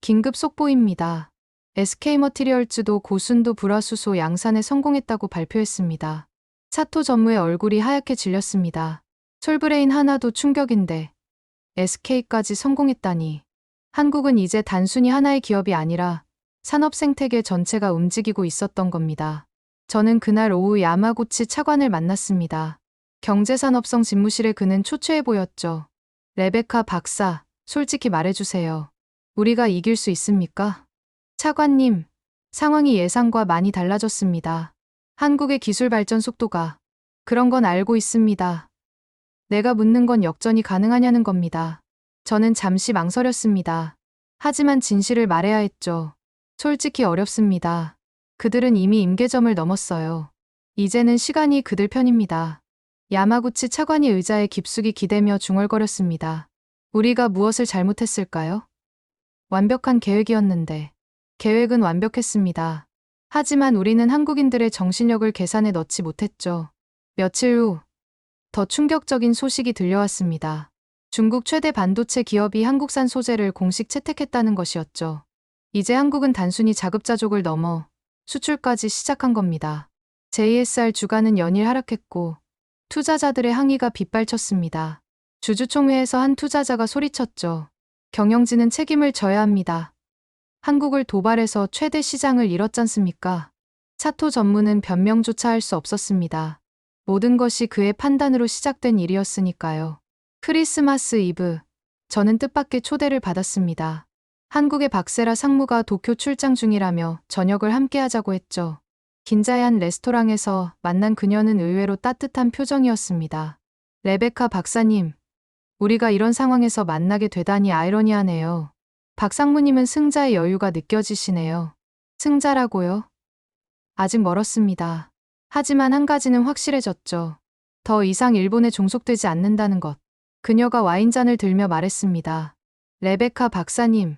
긴급 속보입니다. SK머티리얼즈도 고순도 불화수소 양산에 성공했다고 발표했습니다. 사토 전무의 얼굴이 하얗게 질렸습니다. 솔브레인 하나도 충격인데 SK까지 성공했다니. 한국은 이제 단순히 하나의 기업이 아니라 산업 생태계 전체가 움직이고 있었던 겁니다. 저는 그날 오후 야마구치 차관을 만났습니다. 경제산업성 집무실에 그는 초췌해 보였죠. 레베카 박사, 솔직히 말해주세요. 우리가 이길 수 있습니까? 차관님, 상황이 예상과 많이 달라졌습니다. 한국의 기술 발전 속도가. 그런 건 알고 있습니다. 내가 묻는 건 역전이 가능하냐는 겁니다. 저는 잠시 망설였습니다. 하지만 진실을 말해야 했죠. 솔직히 어렵습니다. 그들은 이미 임계점을 넘었어요. 이제는 시간이 그들 편입니다. 야마구치 차관이 의자에 깊숙이 기대며 중얼거렸습니다. 우리가 무엇을 잘못했을까요? 완벽한 계획이었는데. 계획은 완벽했습니다. 하지만 우리는 한국인들의 정신력을 계산에 넣지 못했죠. 며칠 후, 더 충격적인 소식이 들려왔습니다. 중국 최대 반도체 기업이 한국산 소재를 공식 채택했다는 것이었죠. 이제 한국은 단순히 자급자족을 넘어 수출까지 시작한 겁니다. JSR 주가는 연일 하락했고 투자자들의 항의가 빗발쳤습니다. 주주총회에서 한 투자자가 소리쳤죠. 경영진은 책임을 져야 합니다. 한국을 도발해서 최대 시장을 잃었잖습니까? 사토 전무는 변명조차 할 수 없었습니다. 모든 것이 그의 판단으로 시작된 일이었으니까요. 크리스마스 이브, 저는 뜻밖의 초대를 받았습니다. 한국의 박세라 상무가 도쿄 출장 중이라며 저녁을 함께 하자고 했죠. 긴자의 한 레스토랑에서 만난 그녀는 의외로 따뜻한 표정이었습니다. 레베카 박사님, 우리가 이런 상황에서 만나게 되다니 아이러니하네요. 박 상무님은 승자의 여유가 느껴지시네요. 승자라고요? 아직 멀었습니다. 하지만 한 가지는 확실해졌죠. 더 이상 일본에 종속되지 않는다는 것. 그녀가 와인잔을 들며 말했습니다. 레베카 박사님,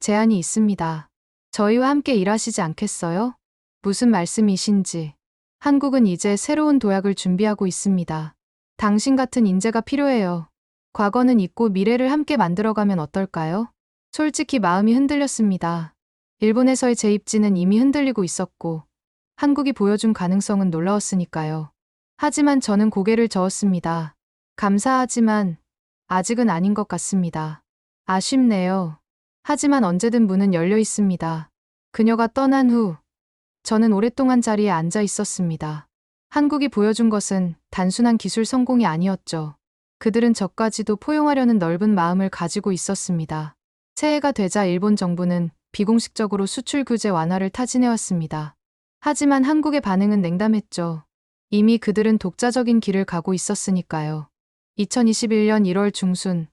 제안이 있습니다. 저희와 함께 일하시지 않겠어요? 무슨 말씀이신지. 한국은 이제 새로운 도약을 준비하고 있습니다. 당신 같은 인재가 필요해요. 과거는 잊고 미래를 함께 만들어가면 어떨까요? 솔직히 마음이 흔들렸습니다. 일본에서의 재입지는 이미 흔들리고 있었고 한국이 보여준 가능성은 놀라웠으니까요. 하지만 저는 고개를 저었습니다. 감사하지만 아직은 아닌 것 같습니다. 아쉽네요. 하지만 언제든 문은 열려 있습니다. 그녀가 떠난 후 저는 오랫동안 자리에 앉아 있었습니다. 한국이 보여준 것은 단순한 기술 성공이 아니었죠. 그들은 저까지도 포용하려는 넓은 마음을 가지고 있었습니다. 새해가 되자 일본 정부는 비공식적으로 수출 규제 완화를 타진해왔습니다. 하지만 한국의 반응은 냉담했죠. 이미 그들은 독자적인 길을 가고 있었으니까요. 2021년 1월 중순,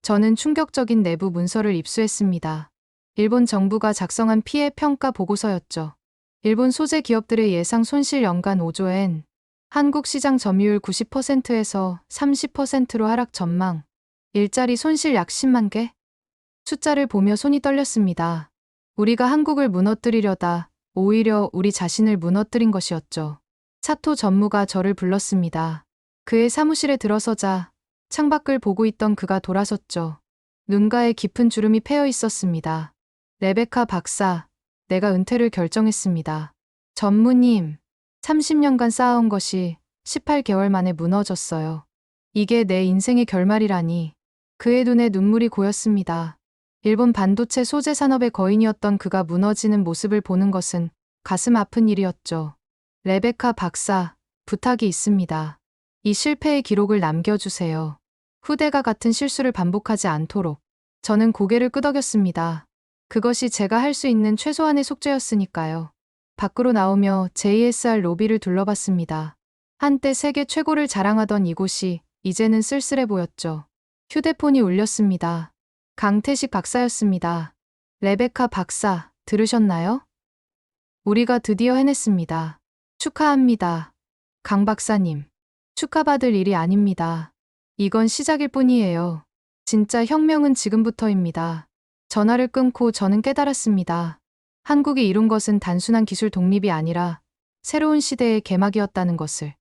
저는 충격적인 내부 문서를 입수했습니다. 일본 정부가 작성한 피해 평가 보고서였죠. 일본 소재 기업들의 예상 손실 연간 5조엔, 한국 시장 점유율 90%에서 30%로 하락 전망, 일자리 손실 약 10만 개? 숫자를 보며 손이 떨렸습니다. 우리가 한국을 무너뜨리려다 오히려 우리 자신을 무너뜨린 것이었죠. 사토 전무가 저를 불렀습니다. 그의 사무실에 들어서자 창밖을 보고 있던 그가 돌아섰죠. 눈가에 깊은 주름이 패여 있었습니다. 레베카 박사, 내가 은퇴를 결정했습니다. 전무님, 30년간 쌓아온 것이 18개월 만에 무너졌어요. 이게 내 인생의 결말이라니. 그의 눈에 눈물이 고였습니다. 일본 반도체 소재 산업의 거인이었던 그가 무너지는 모습을 보는 것은 가슴 아픈 일이었죠. 레베카 박사, 부탁이 있습니다. 이 실패의 기록을 남겨주세요. 후대가 같은 실수를 반복하지 않도록. 저는 고개를 끄덕였습니다. 그것이 제가 할 수 있는 최소한의 속죄였으니까요. 밖으로 나오며 JSR 로비를 둘러봤습니다. 한때 세계 최고를 자랑하던 이곳이 이제는 쓸쓸해 보였죠. 휴대폰이 울렸습니다. 강태식 박사였습니다. 레베카 박사, 들으셨나요? 우리가 드디어 해냈습니다. 축하합니다. 강 박사님, 축하받을 일이 아닙니다. 이건 시작일 뿐이에요. 진짜 혁명은 지금부터입니다. 전화를 끊고 저는 깨달았습니다. 한국이 이룬 것은 단순한 기술 독립이 아니라 새로운 시대의 개막이었다는 것을.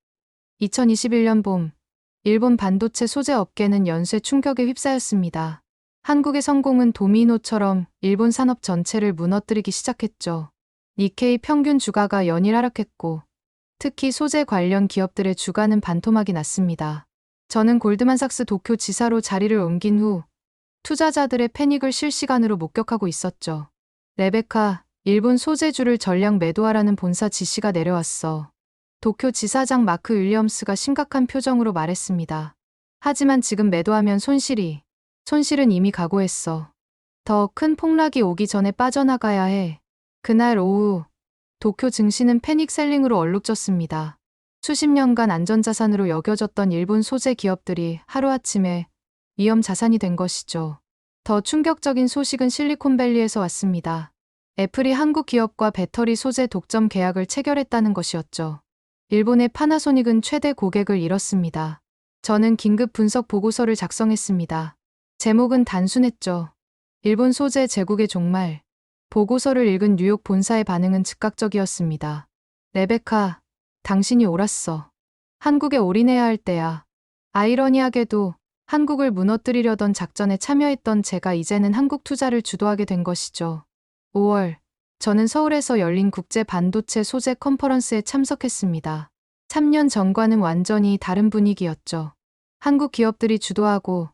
2021년 봄, 일본 반도체 소재 업계는 연쇄 충격에 휩싸였습니다. 한국의 성공은 도미노처럼 일본 산업 전체를 무너뜨리기 시작했죠. 니케이 평균 주가가 연일 하락했고, 특히 소재 관련 기업들의 주가는 반토막이 났습니다. 저는 골드만삭스 도쿄 지사로 자리를 옮긴 후 투자자들의 패닉을 실시간으로 목격하고 있었죠. 레베카, 일본 소재주를 전량 매도하라는 본사 지시가 내려왔어. 도쿄 지사장 마크 윌리엄스가 심각한 표정으로 말했습니다. 하지만 지금 매도하면 손실은 이미 각오했어. 더 큰 폭락이 오기 전에 빠져나가야 해. 그날 오후, 도쿄 증시는 패닉셀링으로 얼룩졌습니다. 수십 년간 안전자산으로 여겨졌던 일본 소재 기업들이 하루아침에 위험 자산이 된 것이죠. 더 충격적인 소식은 실리콘밸리에서 왔습니다. 애플이 한국 기업과 배터리 소재 독점 계약을 체결했다는 것이었죠. 일본의 파나소닉은 최대 고객을 잃었습니다. 저는 긴급 분석 보고서를 작성했습니다. 제목은 단순했죠. 일본 소재 제국의 종말. 보고서를 읽은 뉴욕 본사의 반응은 즉각적이었습니다. 레베카, 당신이 옳았어. 한국에 올인해야 할 때야. 아이러니하게도 한국을 무너뜨리려던 작전에 참여했던 제가 이제는 한국 투자를 주도하게 된 것이죠. 5월, 저는 서울에서 열린 국제 반도체 소재 컨퍼런스에 참석했습니다. 3년 전과는 완전히 다른 분위기였죠. 한국 기업들이 주도하고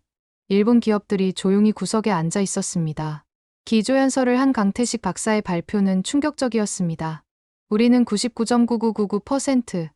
일본 기업들이 조용히 구석에 앉아 있었습니다. 기조연설을 한 강태식 박사의 발표는 충격적이었습니다. 우리는 99.9999%,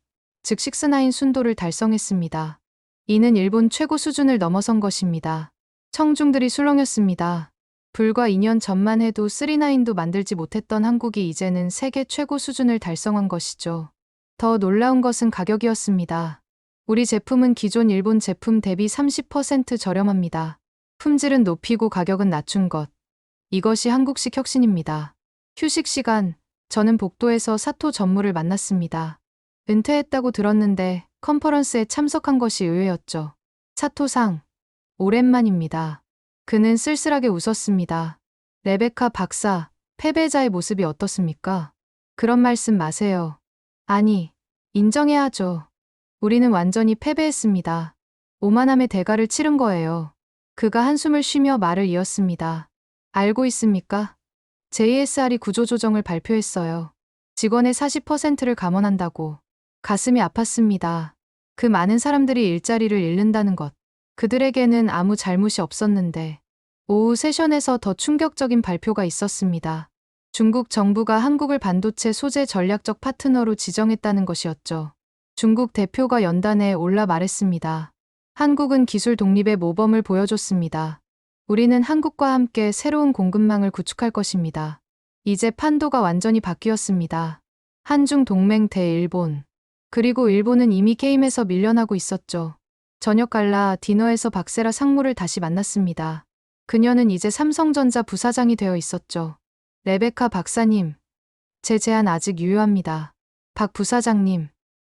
즉 6-9 순도를 달성했습니다. 이는 일본 최고 수준을 넘어선 것입니다. 청중들이 술렁였습니다. 불과 2년 전만 해도 3-9도 만들지 못했던 한국이 이제는 세계 최고 수준을 달성한 것이죠. 더 놀라운 것은 가격이었습니다. 우리 제품은 기존 일본 제품 대비 30% 저렴합니다. 품질은 높이고 가격은 낮춘 것. 이것이 한국식 혁신입니다. 휴식 시간, 저는 복도에서 사토 전무를 만났습니다. 은퇴했다고 들었는데 컨퍼런스에 참석한 것이 의외였죠. 사토상, 오랜만입니다. 그는 쓸쓸하게 웃었습니다. 레베카 박사, 패배자의 모습이 어떻습니까? 그런 말씀 마세요. 아니, 인정해야 하죠. 우리는 완전히 패배했습니다. 오만함의 대가를 치른 거예요. 그가 한숨을 쉬며 말을 이었습니다. 알고 있습니까? JSR이 구조조정을 발표했어요. 직원의 40%를 감원한다고. 가슴이 아팠습니다. 그 많은 사람들이 일자리를 잃는다는 것. 그들에게는 아무 잘못이 없었는데. 오후 세션에서 더 충격적인 발표가 있었습니다. 중국 정부가 한국을 반도체 소재 전략적 파트너로 지정했다는 것이었죠. 중국 대표가 연단에 올라 말했습니다. 한국은 기술 독립의 모범을 보여줬습니다. 우리는 한국과 함께 새로운 공급망을 구축할 것입니다. 이제 판도가 완전히 바뀌었습니다. 한중 동맹 대 일본. 그리고 일본은 이미 게임에서 밀려나고 있었죠. 저녁 갈라 디너에서 박세라 상무를 다시 만났습니다. 그녀는 이제 삼성전자 부사장이 되어 있었죠. 레베카 박사님, 제 제안 아직 유효합니다. 박 부사장님,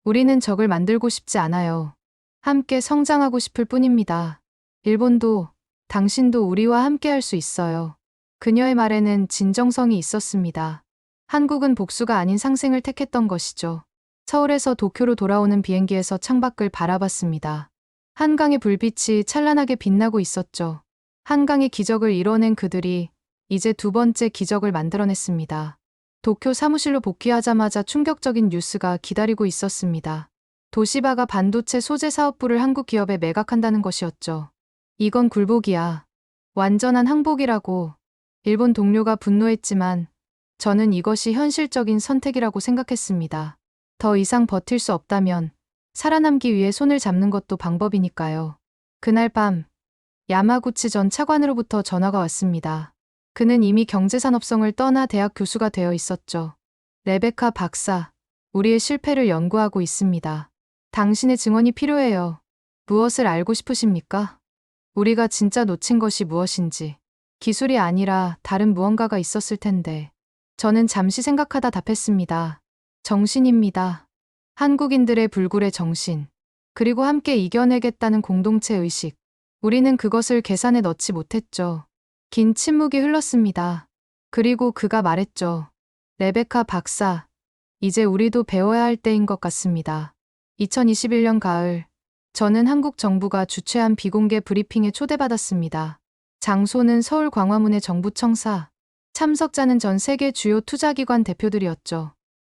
우리는 적을 만들고 싶지 않아요. 함께 성장하고 싶을 뿐입니다. 일본도, 당신도 우리와 함께 할 수 있어요. 그녀의 말에는 진정성이 있었습니다. 한국은 복수가 아닌 상생을 택했던 것이죠. 서울에서 도쿄로 돌아오는 비행기에서 창밖을 바라봤습니다. 한강의 불빛이 찬란하게 빛나고 있었죠. 한강의 기적을 이뤄낸 그들이 이제 두 번째 기적을 만들어냈습니다. 도쿄 사무실로 복귀하자마자 충격적인 뉴스가 기다리고 있었습니다. 도시바가 반도체 소재 사업부를 한국 기업에 매각한다는 것이었죠. 이건 굴복이야. 완전한 항복이라고. 일본 동료가 분노했지만 저는 이것이 현실적인 선택이라고 생각했습니다. 더 이상 버틸 수 없다면 살아남기 위해 손을 잡는 것도 방법이니까요. 그날 밤 야마구치 전 차관으로부터 전화가 왔습니다. 그는 이미 경제산업성을 떠나 대학 교수가 되어 있었죠. 레베카 박사, 우리의 실패를 연구하고 있습니다. 당신의 증언이 필요해요. 무엇을 알고 싶으십니까? 우리가 진짜 놓친 것이 무엇인지. 기술이 아니라 다른 무언가가 있었을 텐데. 저는 잠시 생각하다 답했습니다. 정신입니다. 한국인들의 불굴의 정신, 그리고 함께 이겨내겠다는 공동체 의식. 우리는 그것을 계산에 넣지 못했죠. 긴 침묵이 흘렀습니다. 그리고 그가 말했죠. 레베카 박사, 이제 우리도 배워야 할 때인 것 같습니다. 2021년 가을, 저는 한국 정부가 주최한 비공개 브리핑에 초대받았습니다. 장소는 서울 광화문의 정부청사. 참석자는 전 세계 주요 투자기관 대표들이었죠.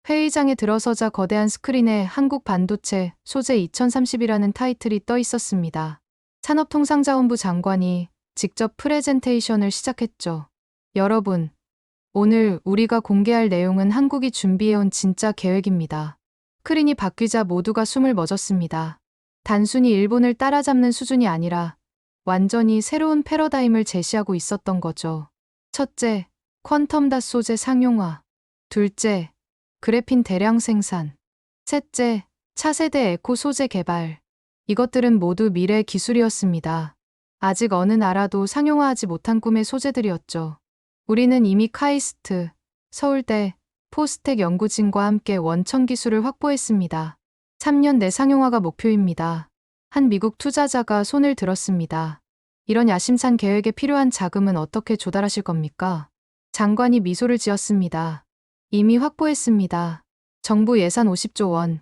회의장에 들어서자 거대한 스크린에 한국 반도체 소재 2030이라는 타이틀이 떠 있었습니다. 산업통상자원부 장관이 직접 프레젠테이션을 시작했죠. 여러분, 오늘 우리가 공개할 내용은 한국이 준비해온 진짜 계획입니다. 스크린이 바뀌자 모두가 숨을 멎었습니다. 단순히 일본을 따라잡는 수준이 아니라 완전히 새로운 패러다임을 제시하고 있었던 거죠. 첫째, 퀀텀닷 소재 상용화. 둘째, 그래핀 대량 생산. 셋째, 차세대 에코 소재 개발. 이것들은 모두 미래 기술이었습니다. 아직 어느 나라도 상용화하지 못한 꿈의 소재들이었죠. 우리는 이미 카이스트, 서울대, 포스텍 연구진과 함께 원천 기술을 확보했습니다. 3년 내 상용화가 목표입니다. 한 미국 투자자가 손을 들었습니다. 이런 야심찬 계획에 필요한 자금은 어떻게 조달하실 겁니까? 장관이 미소를 지었습니다. 이미 확보했습니다. 정부 예산 50조 원,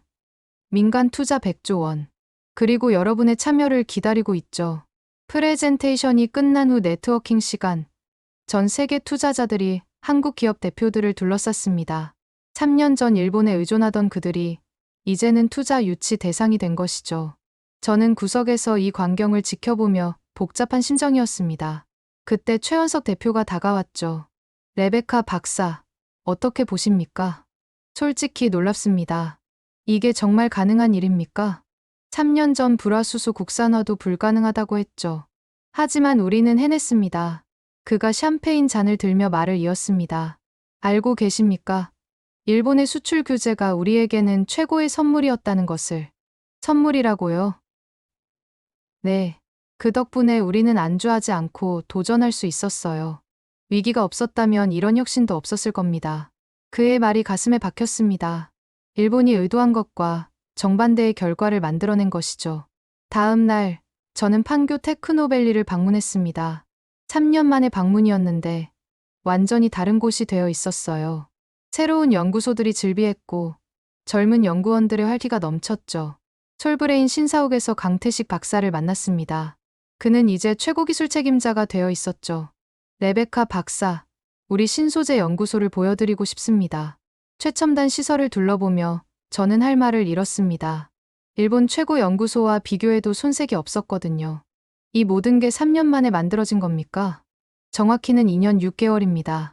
민간 투자 100조 원, 그리고 여러분의 참여를 기다리고 있죠. 프레젠테이션이 끝난 후 네트워킹 시간. 전 세계 투자자들이 한국 기업 대표들을 둘러쌌습니다. 3년 전 일본에 의존하던 그들이 이제는 투자 유치 대상이 된 것이죠. 저는 구석에서 이 광경을 지켜보며 복잡한 심정이었습니다. 그때 최원석 대표가 다가왔죠. 레베카 박사, 어떻게 보십니까? 솔직히 놀랍습니다. 이게 정말 가능한 일입니까? 3년 전 불화수소 국산화도 불가능하다고 했죠. 하지만 우리는 해냈습니다. 그가 샴페인 잔을 들며 말을 이었습니다. 알고 계십니까? 일본의 수출 규제가 우리에게는 최고의 선물이었다는 것을. 선물이라고요? 네. 그 덕분에 우리는 안주하지 않고 도전할 수 있었어요. 위기가 없었다면 이런 혁신도 없었을 겁니다. 그의 말이 가슴에 박혔습니다. 일본이 의도한 것과 정반대의 결과를 만들어낸 것이죠. 다음 날, 저는 판교 테크노밸리를 방문했습니다. 3년 만의 방문이었는데 완전히 다른 곳이 되어 있었어요. 새로운 연구소들이 즐비했고 젊은 연구원들의 활기가 넘쳤죠. 솔브레인 신사옥에서 강태식 박사를 만났습니다. 그는 이제 최고 기술 책임자가 되어 있었죠. 레베카 박사, 우리 신소재 연구소를 보여드리고 싶습니다. 최첨단 시설을 둘러보며 저는 할 말을 잃었습니다. 일본 최고 연구소와 비교해도 손색이 없었거든요. 이 모든 게 3년 만에 만들어진 겁니까? 정확히는 2년 6개월입니다.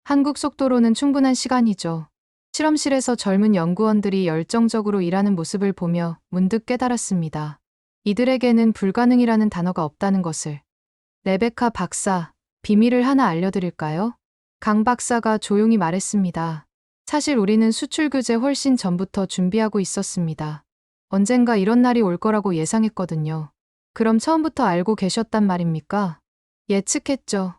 한국 속도로는 충분한 시간이죠. 실험실에서 젊은 연구원들이 열정적으로 일하는 모습을 보며 문득 깨달았습니다. 이들에게는 불가능이라는 단어가 없다는 것을. 레베카 박사, 비밀을 하나 알려드릴까요? 강 박사가 조용히 말했습니다. 사실 우리는 수출 규제 훨씬 전부터 준비하고 있었습니다. 언젠가 이런 날이 올 거라고 예상했거든요. 그럼 처음부터 알고 계셨단 말입니까? 예측했죠.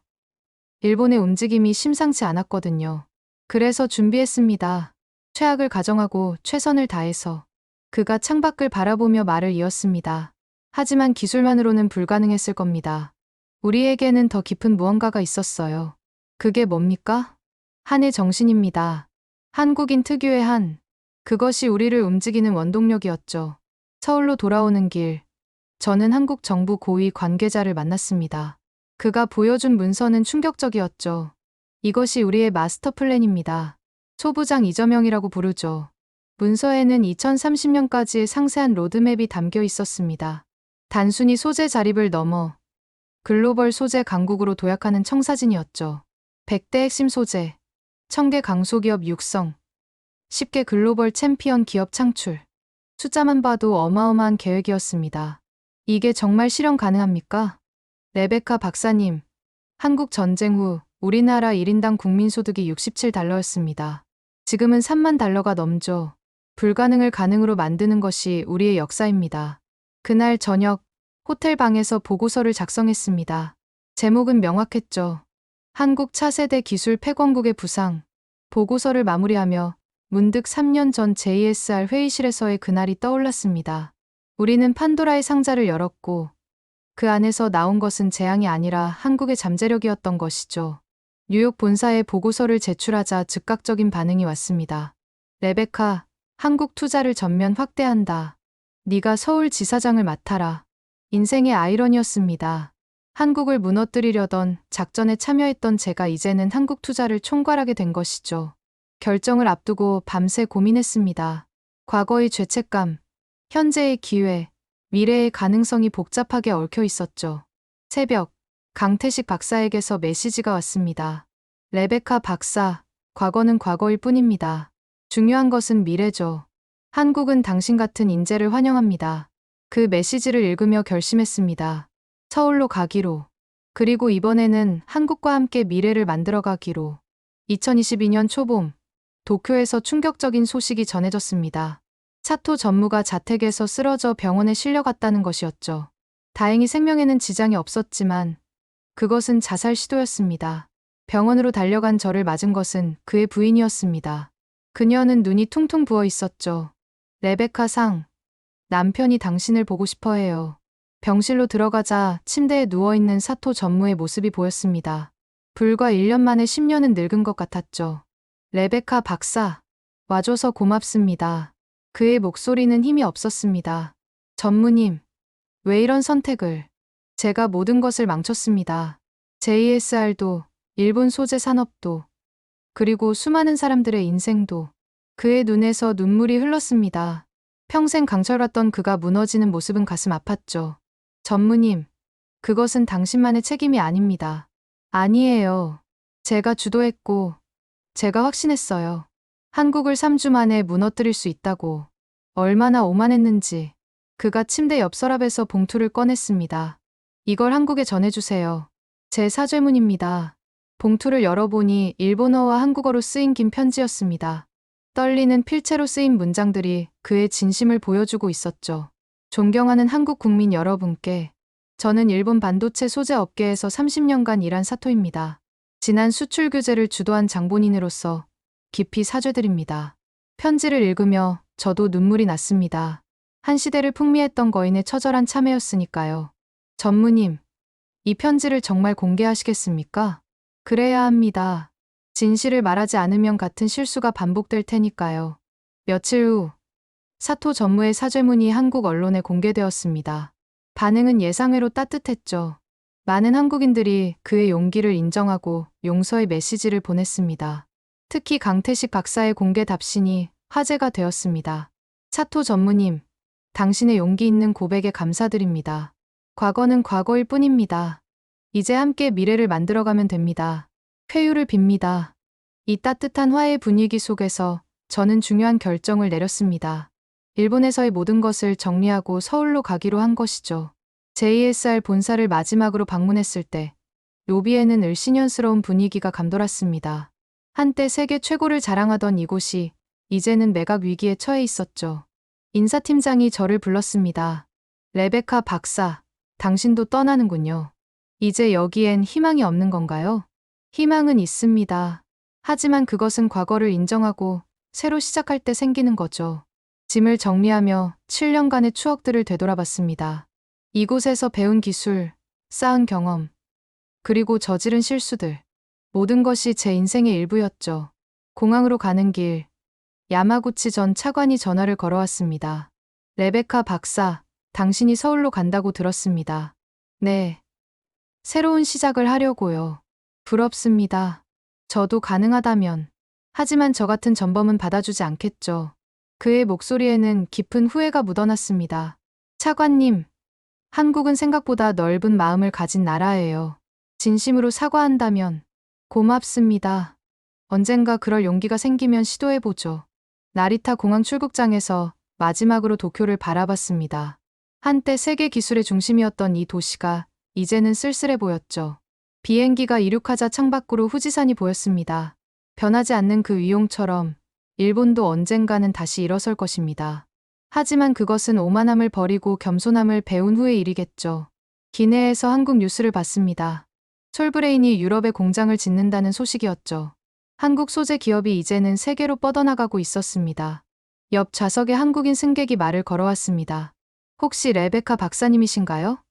일본의 움직임이 심상치 않았거든요. 그래서 준비했습니다. 최악을 가정하고 최선을 다해서. 그가 창밖을 바라보며 말을 이었습니다. 하지만 기술만으로는 불가능했을 겁니다. 우리에게는 더 깊은 무언가가 있었어요. 그게 뭡니까? 한의 정신입니다. 한국인 특유의 한. 그것이 우리를 움직이는 원동력이었죠. 서울로 돌아오는 길. 저는 한국 정부 고위 관계자를 만났습니다. 그가 보여준 문서는 충격적이었죠. 이것이 우리의 마스터 플랜입니다. 소부장 이저명이라고 부르죠. 문서에는 2030년까지의 상세한 로드맵이 담겨 있었습니다. 단순히 소재 자립을 넘어 글로벌 소재 강국으로 도약하는 청사진이었죠. 100대 핵심 소재, 1000개 강소기업 육성, 10개 글로벌 챔피언 기업 창출. 숫자만 봐도 어마어마한 계획이었습니다. 이게 정말 실현 가능합니까? 레베카 박사님, 한국 전쟁 후 우리나라 1인당 국민소득이 67달러였습니다. 지금은 3만 달러가 넘죠. 불가능을 가능으로 만드는 것이 우리의 역사입니다. 그날 저녁, 호텔 방에서 보고서를 작성했습니다. 제목은 명확했죠. 한국 차세대 기술 폐광국의 부상. 보고서를 마무리하며 문득 3년 전 JSR 회의실에서의 그날이 떠올랐습니다. 우리는 판도라의 상자를 열었고 그 안에서 나온 것은 재앙이 아니라 한국의 잠재력이었던 것이죠. 뉴욕 본사에 보고서를 제출하자 즉각적인 반응이 왔습니다. 레베카, 한국 투자를 전면 확대한다. 네가 서울 지사장을 맡아라. 인생의 아이러니였습니다. 한국을 무너뜨리려던 작전에 참여했던 제가 이제는 한국 투자를 총괄하게 된 것이죠. 결정을 앞두고 밤새 고민했습니다. 과거의 죄책감, 현재의 기회, 미래의 가능성이 복잡하게 얽혀 있었죠. 새벽, 강태식 박사에게서 메시지가 왔습니다. 레베카 박사, 과거는 과거일 뿐입니다. 중요한 것은 미래죠. 한국은 당신 같은 인재를 환영합니다. 그 메시지를 읽으며 결심했습니다. 서울로 가기로. 그리고 이번에는 한국과 함께 미래를 만들어가기로. 2022년 초봄, 도쿄에서 충격적인 소식이 전해졌습니다. 사토 전무가 자택에서 쓰러져 병원에 실려갔다는 것이었죠. 다행히 생명에는 지장이 없었지만 그것은 자살 시도였습니다. 병원으로 달려간 저를 맞은 것은 그의 부인이었습니다. 그녀는 눈이 퉁퉁 부어 있었죠. 레베카 상, 남편이 당신을 보고 싶어 해요. 병실로 들어가자 침대에 누워있는 사토 전무의 모습이 보였습니다. 불과 1년 만에 10년은 늙은 것 같았죠. 레베카 박사, 와줘서 고맙습니다. 그의 목소리는 힘이 없었습니다. 전무님, 왜 이런 선택을? 제가 모든 것을 망쳤습니다. JSR도, 일본 소재 산업도, 그리고 수많은 사람들의 인생도. 그의 눈에서 눈물이 흘렀습니다. 평생 강철같던 그가 무너지는 모습은 가슴 아팠죠. 전무님, 그것은 당신만의 책임이 아닙니다. 아니에요. 제가 주도했고, 제가 확신했어요. 한국을 3주 만에 무너뜨릴 수 있다고. 얼마나 오만했는지. 그가 침대 옆 서랍에서 봉투를 꺼냈습니다. 이걸 한국에 전해주세요. 제 사죄문입니다. 봉투를 열어보니 일본어와 한국어로 쓰인 긴 편지였습니다. 떨리는 필체로 쓰인 문장들이 그의 진심을 보여주고 있었죠. 존경하는 한국 국민 여러분께, 저는 일본 반도체 소재 업계에서 30년간 일한 사토입니다. 지난 수출 규제를 주도한 장본인으로서 깊이 사죄드립니다. 편지를 읽으며 저도 눈물이 났습니다. 한 시대를 풍미했던 거인의 처절한 참회였으니까요. 전무님, 이 편지를 정말 공개하시겠습니까? 그래야 합니다. 진실을 말하지 않으면 같은 실수가 반복될 테니까요. 며칠 후, 사토 전무의 사죄문이 한국 언론에 공개되었습니다. 반응은 예상외로 따뜻했죠. 많은 한국인들이 그의 용기를 인정하고 용서의 메시지를 보냈습니다. 특히 강태식 박사의 공개 답신이 화제가 되었습니다. 사토 전무님, 당신의 용기 있는 고백에 감사드립니다. 과거는 과거일 뿐입니다. 이제 함께 미래를 만들어가면 됩니다. 쾌유를 빕니다. 이 따뜻한 화해 분위기 속에서 저는 중요한 결정을 내렸습니다. 일본에서의 모든 것을 정리하고 서울로 가기로 한 것이죠. JSR 본사를 마지막으로 방문했을 때 로비에는 을씨년스러운 분위기가 감돌았습니다. 한때 세계 최고를 자랑하던 이곳이 이제는 매각 위기에 처해 있었죠. 인사팀장이 저를 불렀습니다. 레베카 박사, 당신도 떠나는군요. 이제 여기엔 희망이 없는 건가요? 희망은 있습니다. 하지만 그것은 과거를 인정하고 새로 시작할 때 생기는 거죠. 짐을 정리하며 7년간의 추억들을 되돌아봤습니다. 이곳에서 배운 기술, 쌓은 경험, 그리고 저지른 실수들. 모든 것이 제 인생의 일부였죠. 공항으로 가는 길, 야마구치 전 차관이 전화를 걸어왔습니다. 레베카 박사, 당신이 서울로 간다고 들었습니다. 네. 새로운 시작을 하려고요. 부럽습니다. 저도 가능하다면. 하지만 저 같은 전범은 받아주지 않겠죠. 그의 목소리에는 깊은 후회가 묻어났습니다. 차관님, 한국은 생각보다 넓은 마음을 가진 나라예요. 진심으로 사과한다면 고맙습니다. 언젠가 그럴 용기가 생기면 시도해보죠. 나리타 공항 출국장에서 마지막으로 도쿄를 바라봤습니다. 한때 세계 기술의 중심이었던 이 도시가 이제는 쓸쓸해 보였죠. 비행기가 이륙하자 창밖으로 후지산이 보였습니다. 변하지 않는 그 위용처럼 일본도 언젠가는 다시 일어설 것입니다. 하지만 그것은 오만함을 버리고 겸손함을 배운 후의 일이겠죠. 기내에서 한국 뉴스를 봤습니다. 솔브레인이 유럽에 공장을 짓는다는 소식이었죠. 한국 소재 기업이 이제는 세계로 뻗어나가고 있었습니다. 옆 좌석에 한국인 승객이 말을 걸어왔습니다. 혹시 레베카 박사님이신가요?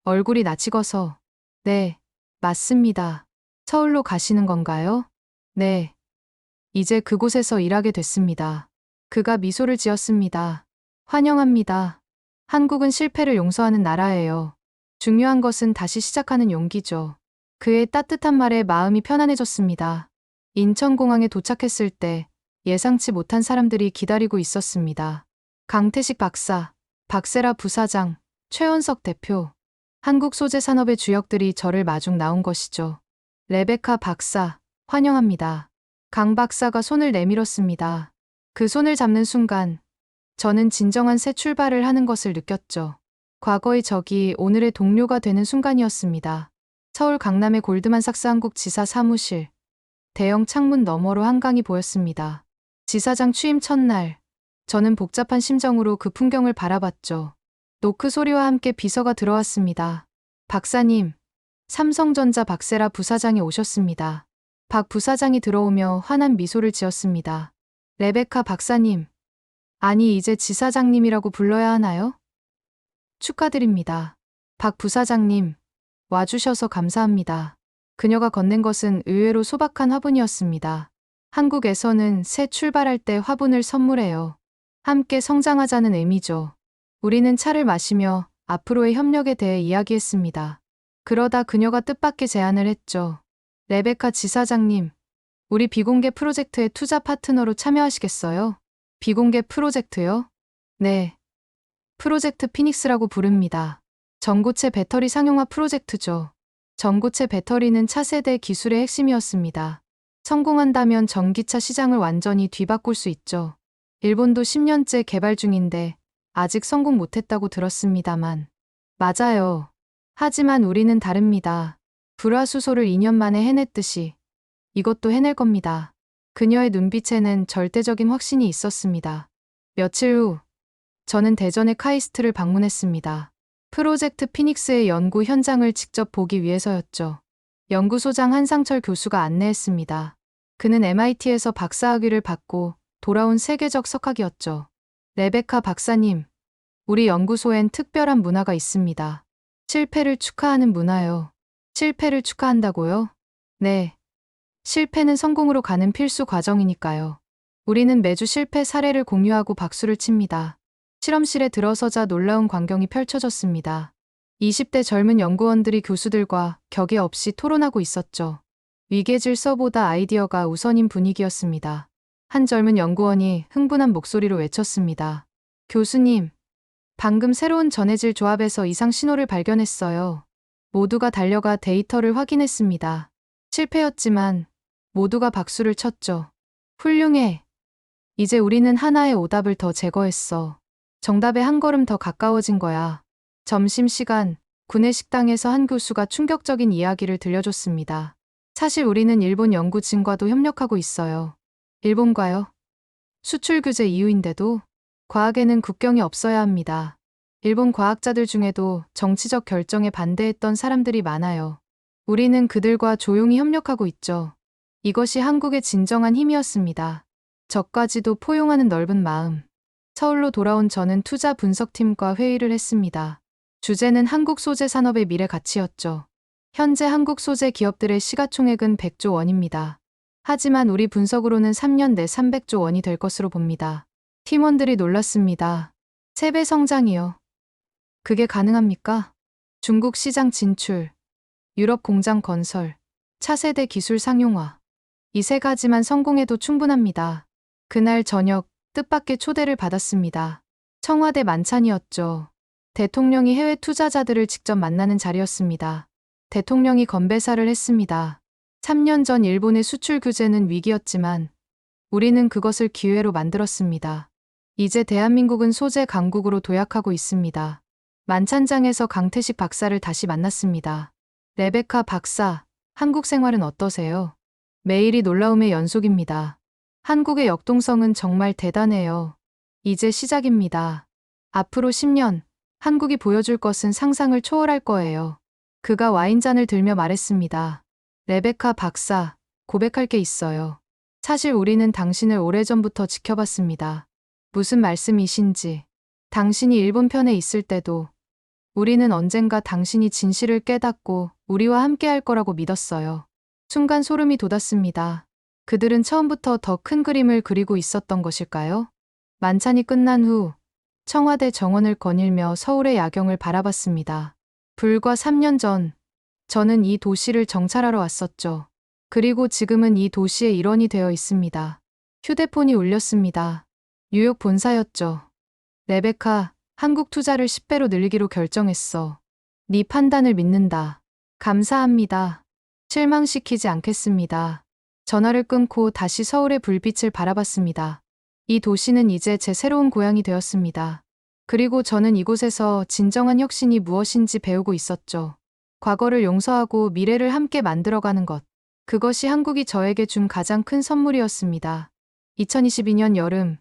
얼굴이 낯익어서. 네, 맞습니다. 서울로 가시는 건가요? 네. 이제 그곳에서 일하게 됐습니다. 그가 미소를 지었습니다. 환영합니다. 한국은 실패를 용서하는 나라예요. 중요한 것은 다시 시작하는 용기죠. 그의 따뜻한 말에 마음이 편안해졌습니다. 인천공항에 도착했을 때 예상치 못한 사람들이 기다리고 있었습니다. 강태식 박사, 박세라 부사장, 최원석 대표, 한국 소재 산업의 주역들이 저를 마중 나온 것이죠. 레베카 박사, 환영합니다. 강 박사가 손을 내밀었습니다. 그 손을 잡는 순간 저는 진정한 새 출발을 하는 것을 느꼈죠. 과거의 적이 오늘의 동료가 되는 순간이었습니다. 서울 강남의 골드만삭스 한국 지사 사무실. 대형 창문 너머로 한강이 보였습니다. 지사장 취임 첫날, 저는 복잡한 심정으로 그 풍경을 바라봤죠. 노크 소리와 함께 비서가 들어왔습니다. 박사님, 삼성전자 박세라 부사장이 오셨습니다. 박 부사장이 들어오며 환한 미소를 지었습니다. 레베카 박사님, 아니 이제 지사장님이라고 불러야 하나요? 축하드립니다. 박 부사장님, 와주셔서 감사합니다. 그녀가 건넨 것은 의외로 소박한 화분이었습니다. 한국에서는 새 출발할 때 화분을 선물해요. 함께 성장하자는 의미죠. 우리는 차를 마시며 앞으로의 협력에 대해 이야기했습니다. 그러다 그녀가 뜻밖의 제안을 했죠. 레베카 지사장님, 우리 비공개 프로젝트의 투자 파트너로 참여하시겠어요? 비공개 프로젝트요? 네. 프로젝트 피닉스라고 부릅니다. 전고체 배터리 상용화 프로젝트죠. 전고체 배터리는 차세대 기술의 핵심이었습니다. 성공한다면 전기차 시장을 완전히 뒤바꿀 수 있죠. 일본도 10년째 개발 중인데 아직 성공 못했다고 들었습니다만. 맞아요. 하지만 우리는 다릅니다. 불화수소를 2년 만에 해냈듯이 이것도 해낼 겁니다. 그녀의 눈빛에는 절대적인 확신이 있었습니다. 며칠 후, 저는 대전의 카이스트를 방문했습니다. 프로젝트 피닉스의 연구 현장을 직접 보기 위해서였죠. 연구소장 한상철 교수가 안내했습니다. 그는 MIT에서 박사학위를 받고 돌아온 세계적 석학이었죠. 레베카 박사님, 우리 연구소엔 특별한 문화가 있습니다. 실패를 축하하는 문화요. 실패를 축하한다고요? 네. 실패는 성공으로 가는 필수 과정이니까요. 우리는 매주 실패 사례를 공유하고 박수를 칩니다. 실험실에 들어서자 놀라운 광경이 펼쳐졌습니다. 20대 젊은 연구원들이 교수들과 격의 없이 토론하고 있었죠. 위계질서보다 아이디어가 우선인 분위기였습니다. 한 젊은 연구원이 흥분한 목소리로 외쳤습니다. 교수님, 방금 새로운 전해질 조합에서 이상 신호를 발견했어요. 모두가 달려가 데이터를 확인했습니다. 실패였지만 모두가 박수를 쳤죠. 훌륭해. 이제 우리는 하나의 오답을 더 제거했어. 정답에 한 걸음 더 가까워진 거야. 점심시간, 구내식당에서 한 교수가 충격적인 이야기를 들려줬습니다. 사실 우리는 일본 연구진과도 협력하고 있어요. 일본과요? 수출 규제 이유인데도 과학에는 국경이 없어야 합니다. 일본 과학자들 중에도 정치적 결정에 반대했던 사람들이 많아요. 우리는 그들과 조용히 협력하고 있죠. 이것이 한국의 진정한 힘이었습니다. 저까지도 포용하는 넓은 마음. 서울로 돌아온 저는 투자 분석팀과 회의를 했습니다. 주제는 한국 소재 산업의 미래 가치였죠. 현재 한국 소재 기업들의 시가총액은 100조 원입니다. 하지만 우리 분석으로는 3년 내 300조 원이 될 것으로 봅니다. 팀원들이 놀랐습니다. 3배 성장이요. 그게 가능합니까? 중국 시장 진출, 유럽 공장 건설, 차세대 기술 상용화. 이 3가지만 성공해도 충분합니다. 그날 저녁 뜻밖의 초대를 받았습니다. 청와대 만찬이었죠. 대통령이 해외 투자자들을 직접 만나는 자리였습니다. 대통령이 건배사를 했습니다. 3년 전 일본의 수출 규제는 위기였지만 우리는 그것을 기회로 만들었습니다. 이제 대한민국은 소재 강국으로 도약하고 있습니다. 만찬장에서 강태식 박사를 다시 만났습니다. 레베카 박사, 한국 생활은 어떠세요? 매일이 놀라움의 연속입니다. 한국의 역동성은 정말 대단해요. 이제 시작입니다. 앞으로 10년, 한국이 보여줄 것은 상상을 초월할 거예요. 그가 와인잔을 들며 말했습니다. 레베카 박사, 고백할 게 있어요. 사실 우리는 당신을 오래전부터 지켜봤습니다. 무슨 말씀이신지. 당신이 일본 편에 있을 때도 우리는 언젠가 당신이 진실을 깨닫고 우리와 함께 할 거라고 믿었어요. 순간 소름이 돋았습니다. 그들은 처음부터 더 큰 그림을 그리고 있었던 것일까요? 만찬이 끝난 후 청와대 정원을 거닐며 서울의 야경을 바라봤습니다. 불과 3년 전 저는 이 도시를 정찰하러 왔었죠. 그리고 지금은 이 도시의 일원이 되어 있습니다. 휴대폰이 울렸습니다. 뉴욕 본사였죠. 레베카, 한국 투자를 10배로 늘리기로 결정했어. 네 판단을 믿는다. 감사합니다. 실망시키지 않겠습니다. 전화를 끊고 다시 서울의 불빛을 바라봤습니다. 이 도시는 이제 제 새로운 고향이 되었습니다. 그리고 저는 이곳에서 진정한 혁신이 무엇인지 배우고 있었죠. 과거를 용서하고 미래를 함께 만들어가는 것. 그것이 한국이 저에게 준 가장 큰 선물이었습니다. 2022년 여름,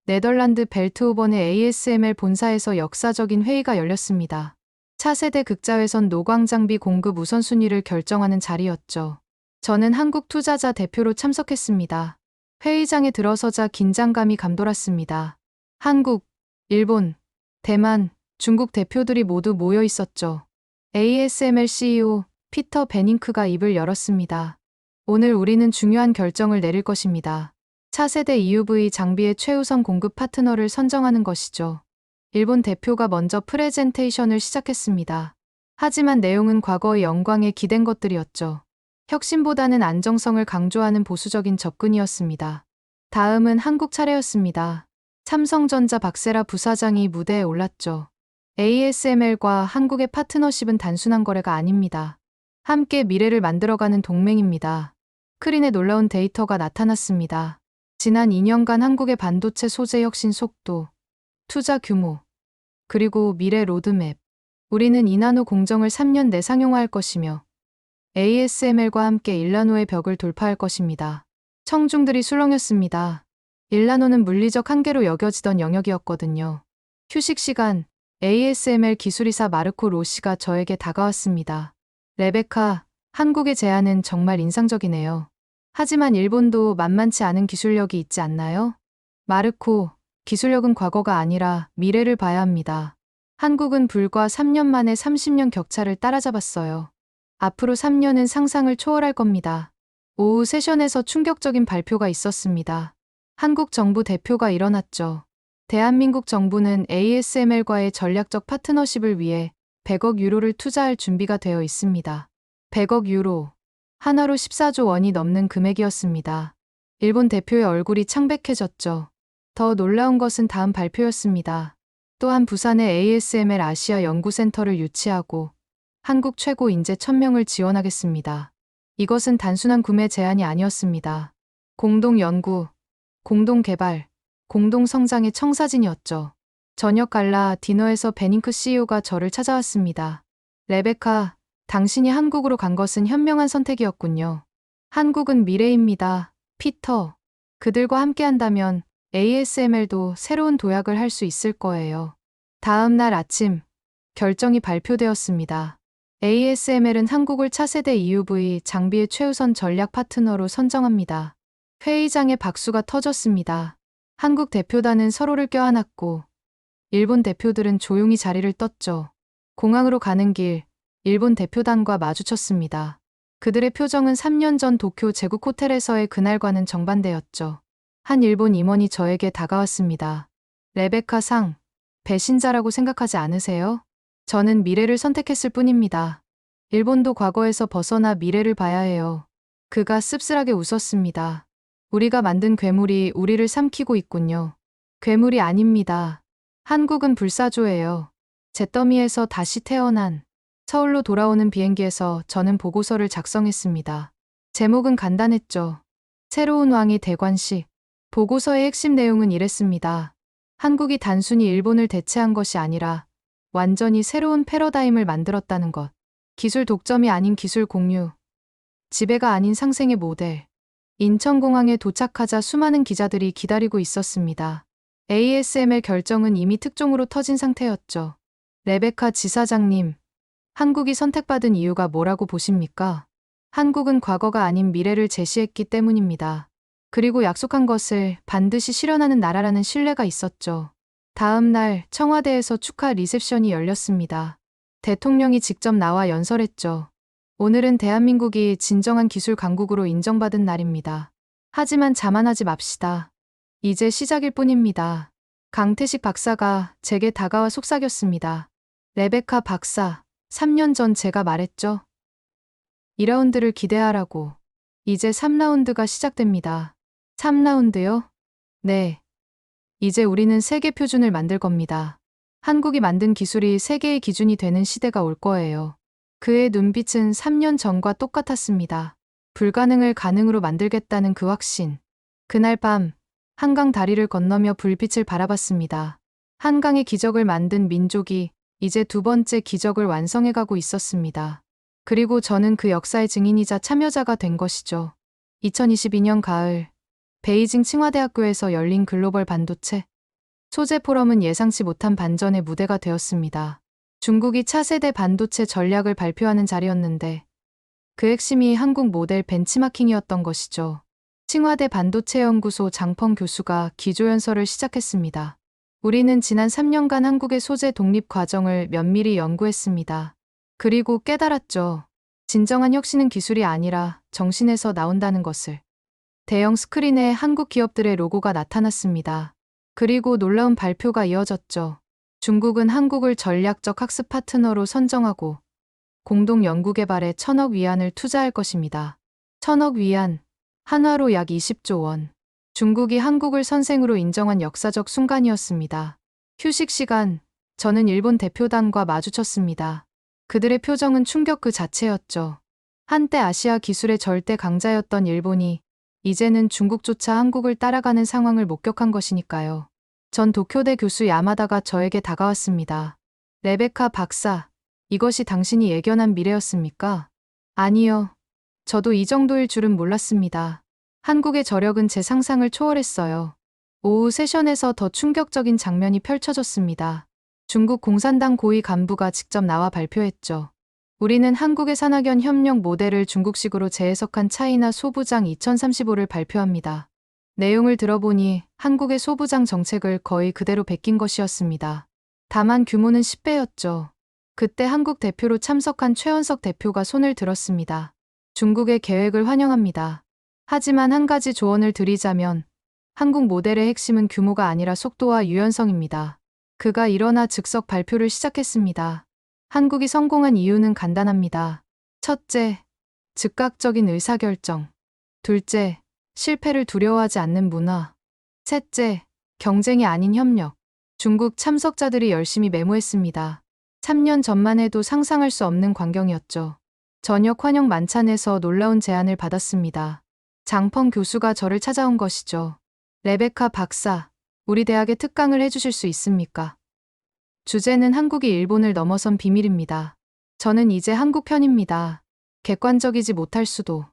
네덜란드 벨트호번의 ASML 본사에서 역사적인 회의가 열렸습니다. 차세대 극자회선 노광장비 공급 우선순위를 결정하는 자리였죠. 저는 한국 투자자 대표로 참석했습니다. 회의장에 들어서자 긴장감이 감돌았습니다. 한국, 일본, 대만, 중국 대표들이 모두 모여 있었죠. ASML CEO 피터 베닝크가 입을 열었습니다. 오늘 우리는 중요한 결정을 내릴 것입니다. 차세대 EUV 장비의 최우선 공급 파트너를 선정하는 것이죠. 일본 대표가 먼저 프레젠테이션을 시작했습니다. 하지만 내용은 과거의 영광에 기댄 것들이었죠. 혁신보다는 안정성을 강조하는 보수적인 접근이었습니다. 다음은 한국 차례였습니다. 삼성전자 박세라 부사장이 무대에 올랐죠. ASML과 한국의 파트너십은 단순한 거래가 아닙니다. 함께 미래를 만들어가는 동맹입니다. 크린의 놀라운 데이터가 나타났습니다. 지난 2년간 한국의 반도체 소재 혁신 속도, 투자 규모, 그리고 미래 로드맵. 우리는 이나노 공정을 3년 내 상용화할 것이며 ASML과 함께 일나노의 벽을 돌파할 것입니다. 청중들이 술렁였습니다. 일나노는 물리적 한계로 여겨지던 영역이었거든요. 휴식 시간, ASML 기술이사 마르코 로시가 저에게 다가왔습니다. 레베카, 한국의 제안은 정말 인상적이네요. 하지만 일본도 만만치 않은 기술력이 있지 않나요? 마르코, 기술력은 과거가 아니라 미래를 봐야 합니다. 한국은 불과 3년 만에 30년 격차를 따라잡았어요. 앞으로 3년은 상상을 초월할 겁니다. 오후 세션에서 충격적인 발표가 있었습니다. 한국 정부 대표가 일어났죠. 대한민국 정부는 ASML과의 전략적 파트너십을 위해 100억 유로를 투자할 준비가 되어 있습니다. 100억 유로. 하나로 14조 원이 넘는 금액이었습니다. 일본 대표의 얼굴이 창백해졌죠. 더 놀라운 것은 다음 발표였습니다. 또한 부산에 ASML 아시아 연구센터를 유치하고 한국 최고 인재 1000명을 지원하겠습니다. 이것은 단순한 구매 제안이 아니었습니다. 공동 연구, 공동 개발, 공동 성장의 청사진이었죠. 저녁 갈라 디너에서 베닝크 CEO가 저를 찾아왔습니다. 레베카, 당신이 한국으로 간 것은 현명한 선택이었군요. 한국은 미래입니다. 피터. 그들과 함께한다면 ASML도 새로운 도약을 할 수 있을 거예요. 다음 날 아침, 결정이 발표되었습니다. ASML은 한국을 차세대 EUV 장비의 최우선 전략 파트너로 선정합니다. 회의장에 박수가 터졌습니다. 한국 대표단은 서로를 껴안았고 일본 대표들은 조용히 자리를 떴죠. 공항으로 가는 길, 일본 대표단과 마주쳤습니다. 그들의 표정은 3년 전 도쿄 제국 호텔에서의 그날과는 정반대였죠. 한 일본 임원이 저에게 다가왔습니다. 레베카 상, 배신자라고 생각하지 않으세요? 저는 미래를 선택했을 뿐입니다. 일본도 과거에서 벗어나 미래를 봐야 해요. 그가 씁쓸하게 웃었습니다. 우리가 만든 괴물이 우리를 삼키고 있군요. 괴물이 아닙니다. 한국은 불사조예요. 잿더미에서 다시 태어난. 서울로 돌아오는 비행기에서 저는 보고서를 작성했습니다. 제목은 간단했죠. 새로운 왕이 대관식. 보고서의 핵심 내용은 이랬습니다. 한국이 단순히 일본을 대체한 것이 아니라 완전히 새로운 패러다임을 만들었다는 것. 기술 독점이 아닌 기술 공유. 지배가 아닌 상생의 모델. 인천공항에 도착하자 수많은 기자들이 기다리고 있었습니다. ASML 결정은 이미 특종으로 터진 상태였죠. 레베카 지사장님, 한국이 선택받은 이유가 뭐라고 보십니까? 한국은 과거가 아닌 미래를 제시했기 때문입니다. 그리고 약속한 것을 반드시 실현하는 나라라는 신뢰가 있었죠. 다음 날 청와대에서 축하 리셉션이 열렸습니다. 대통령이 직접 나와 연설했죠. 오늘은 대한민국이 진정한 기술 강국으로 인정받은 날입니다. 하지만 자만하지 맙시다. 이제 시작일 뿐입니다. 강태식 박사가 제게 다가와 속삭였습니다. 레베카 박사, 3년 전 제가 말했죠. 2라운드를 기대하라고. 이제 3라운드가 시작됩니다. 3라운드요? 네. 이제 우리는 세계 표준을 만들 겁니다. 한국이 만든 기술이 세계의 기준이 되는 시대가 올 거예요. 그의 눈빛은 3년 전과 똑같았습니다. 불가능을 가능으로 만들겠다는 그 확신. 그날 밤, 한강 다리를 건너며 불빛을 바라봤습니다. 한강의 기적을 만든 민족이 이제 두 번째 기적을 완성해가고 있었습니다. 그리고 저는 그 역사의 증인이자 참여자가 된 것이죠. 2022년 가을, 베이징 칭화대학교에서 열린 글로벌 반도체 소재 포럼은 예상치 못한 반전의 무대가 되었습니다. 중국이 차세대 반도체 전략을 발표하는 자리였는데 그 핵심이 한국 모델 벤치마킹이었던 것이죠. 칭화대 반도체연구소 장펑 교수가 기조연설을 시작했습니다. 우리는 지난 3년간 한국의 소재 독립 과정을 면밀히 연구했습니다. 그리고 깨달았죠. 진정한 혁신은 기술이 아니라 정신에서 나온다는 것을. 대형 스크린에 한국 기업들의 로고가 나타났습니다. 그리고 놀라운 발표가 이어졌죠. 중국은 한국을 전략적 학습 파트너로 선정하고 공동 연구개발에 1,000억 위안을 투자할 것입니다. 1,000억 위안, 한화로 약 20조 원. 중국이 한국을 선생으로 인정한 역사적 순간이었습니다. 휴식 시간, 저는 일본 대표단과 마주쳤습니다. 그들의 표정은 충격 그 자체였죠. 한때 아시아 기술의 절대 강자였던 일본이 이제는 중국조차 한국을 따라가는 상황을 목격한 것이니까요. 전 도쿄대 교수 야마다가 저에게 다가왔습니다. 레베카 박사, 이것이 당신이 예견한 미래였습니까? 아니요. 저도 이 정도일 줄은 몰랐습니다. 한국의 저력은 제 상상을 초월했어요. 오후 세션에서 더 충격적인 장면이 펼쳐졌습니다. 중국 공산당 고위 간부가 직접 나와 발표했죠. 우리는 한국의 산학연 협력 모델을 중국식으로 재해석한 차이나 소부장 2035를 발표합니다. 내용을 들어보니 한국의 소부장 정책을 거의 그대로 베낀 것이었습니다. 다만 규모는 10배였죠. 그때 한국 대표로 참석한 최원석 대표가 손을 들었습니다. 중국의 계획을 환영합니다. 하지만 한 가지 조언을 드리자면 한국 모델의 핵심은 규모가 아니라 속도와 유연성입니다. 그가 일어나 즉석 발표를 시작했습니다. 한국이 성공한 이유는 간단합니다. 첫째, 즉각적인 의사결정. 둘째, 실패를 두려워하지 않는 문화. 셋째, 경쟁이 아닌 협력. 중국 참석자들이 열심히 메모했습니다. 3년 전만 해도 상상할 수 없는 광경이었죠. 저녁 환영 만찬에서 놀라운 제안을 받았습니다. 장펑 교수가 저를 찾아온 것이죠. 레베카 박사, 우리 대학에 특강을 해주실 수 있습니까? 주제는 한국이 일본을 넘어선 비밀입니다. 저는 이제 한국 편입니다. 객관적이지 못할 수도.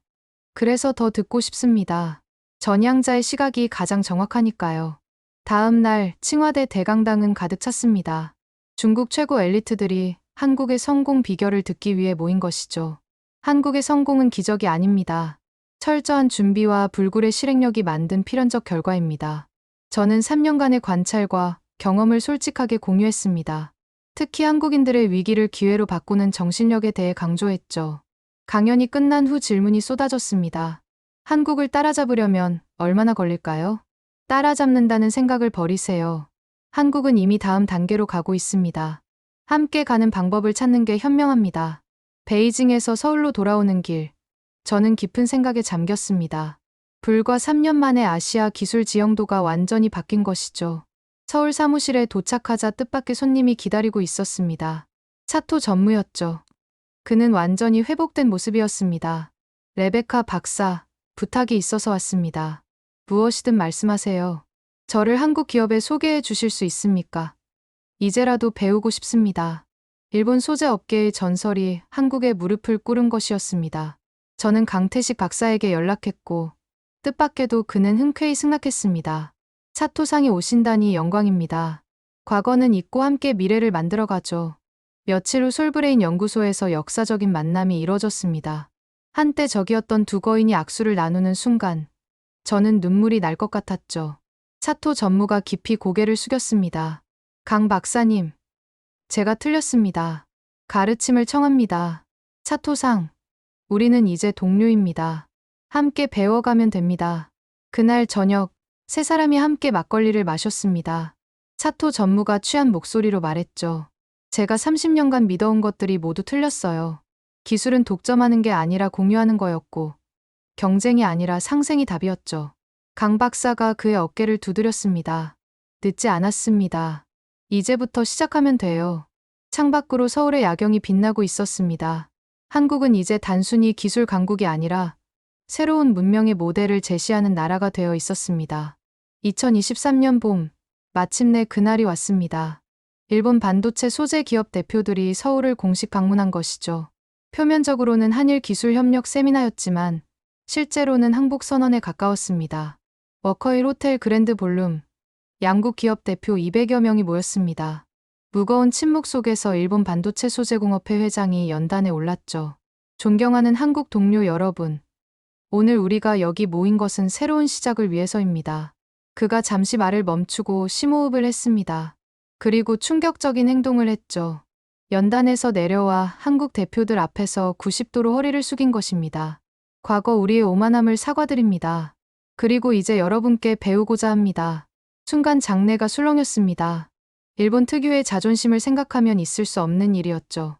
그래서 더 듣고 싶습니다. 전향자의 시각이 가장 정확하니까요. 다음 날 칭화대 대강당은 가득 찼습니다. 중국 최고 엘리트들이 한국의 성공 비결을 듣기 위해 모인 것이죠. 한국의 성공은 기적이 아닙니다. 철저한 준비와 불굴의 실행력이 만든 필연적 결과입니다. 저는 3년간의 관찰과 경험을 솔직하게 공유했습니다. 특히 한국인들의 위기를 기회로 바꾸는 정신력에 대해 강조했죠. 강연이 끝난 후 질문이 쏟아졌습니다. 한국을 따라잡으려면 얼마나 걸릴까요? 따라잡는다는 생각을 버리세요. 한국은 이미 다음 단계로 가고 있습니다. 함께 가는 방법을 찾는 게 현명합니다. 베이징에서 서울로 돌아오는 길, 저는 깊은 생각에 잠겼습니다. 불과 3년 만에 아시아 기술 지형도가 완전히 바뀐 것이죠. 서울 사무실에 도착하자 뜻밖의 손님이 기다리고 있었습니다. 차토 전무였죠. 그는 완전히 회복된 모습이었습니다. 레베카 박사, 부탁이 있어서 왔습니다. 무엇이든 말씀하세요. 저를 한국 기업에 소개해 주실 수 있습니까? 이제라도 배우고 싶습니다. 일본 소재 업계의 전설이 한국에 무릎을 꿇은 것이었습니다. 저는 강태식 박사에게 연락했고 뜻밖에도 그는 흔쾌히 승낙했습니다. 차토상이 오신다니 영광입니다. 과거는 잊고 함께 미래를 만들어가죠. 며칠 후 솔브레인 연구소에서 역사적인 만남이 이뤄졌습니다. 한때 적이었던 두 거인이 악수를 나누는 순간 저는 눈물이 날 것 같았죠. 사토 전무가 깊이 고개를 숙였습니다. 강 박사님, 제가 틀렸습니다. 가르침을 청합니다. 사토상, 우리는 이제 동료입니다. 함께 배워가면 됩니다. 그날 저녁, 세 사람이 함께 막걸리를 마셨습니다. 사토 전무가 취한 목소리로 말했죠. 제가 30년간 믿어온 것들이 모두 틀렸어요. 기술은 독점하는 게 아니라 공유하는 거였고, 경쟁이 아니라 상생이 답이었죠. 강 박사가 그의 어깨를 두드렸습니다. 늦지 않았습니다. 이제부터 시작하면 돼요. 창밖으로 서울의 야경이 빛나고 있었습니다. 한국은 이제 단순히 기술 강국이 아니라 새로운 문명의 모델을 제시하는 나라가 되어 있었습니다. 2023년 봄, 마침내 그날이 왔습니다. 일본 반도체 소재 기업 대표들이 서울을 공식 방문한 것이죠. 표면적으로는 한일 기술 협력 세미나였지만 실제로는 항복 선언에 가까웠습니다. 워커힐 호텔 그랜드 볼룸, 양국 기업 대표 200여 명이 모였습니다. 무거운 침묵 속에서 일본 반도체 소재공업회 회장이 연단에 올랐죠. 존경하는 한국 동료 여러분, 오늘 우리가 여기 모인 것은 새로운 시작을 위해서입니다. 그가 잠시 말을 멈추고 심호흡을 했습니다. 그리고 충격적인 행동을 했죠. 연단에서 내려와 한국 대표들 앞에서 90도로 허리를 숙인 것입니다. 과거 우리의 오만함을 사과드립니다. 그리고 이제 여러분께 배우고자 합니다. 순간 장내가 술렁였습니다. 일본 특유의 자존심을 생각하면 있을 수 없는 일이었죠.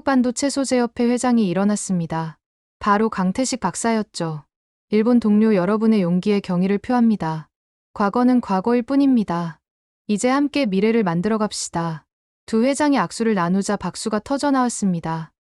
한국반도체소재협회 회장이 일어났습니다. 바로 강태식 박사였죠. 일본 동료 여러분의 용기에 경의를 표합니다. 과거는 과거일 뿐입니다. 이제 함께 미래를 만들어 갑시다. 두 회장이 악수를 나누자 박수가 터져 나왔습니다.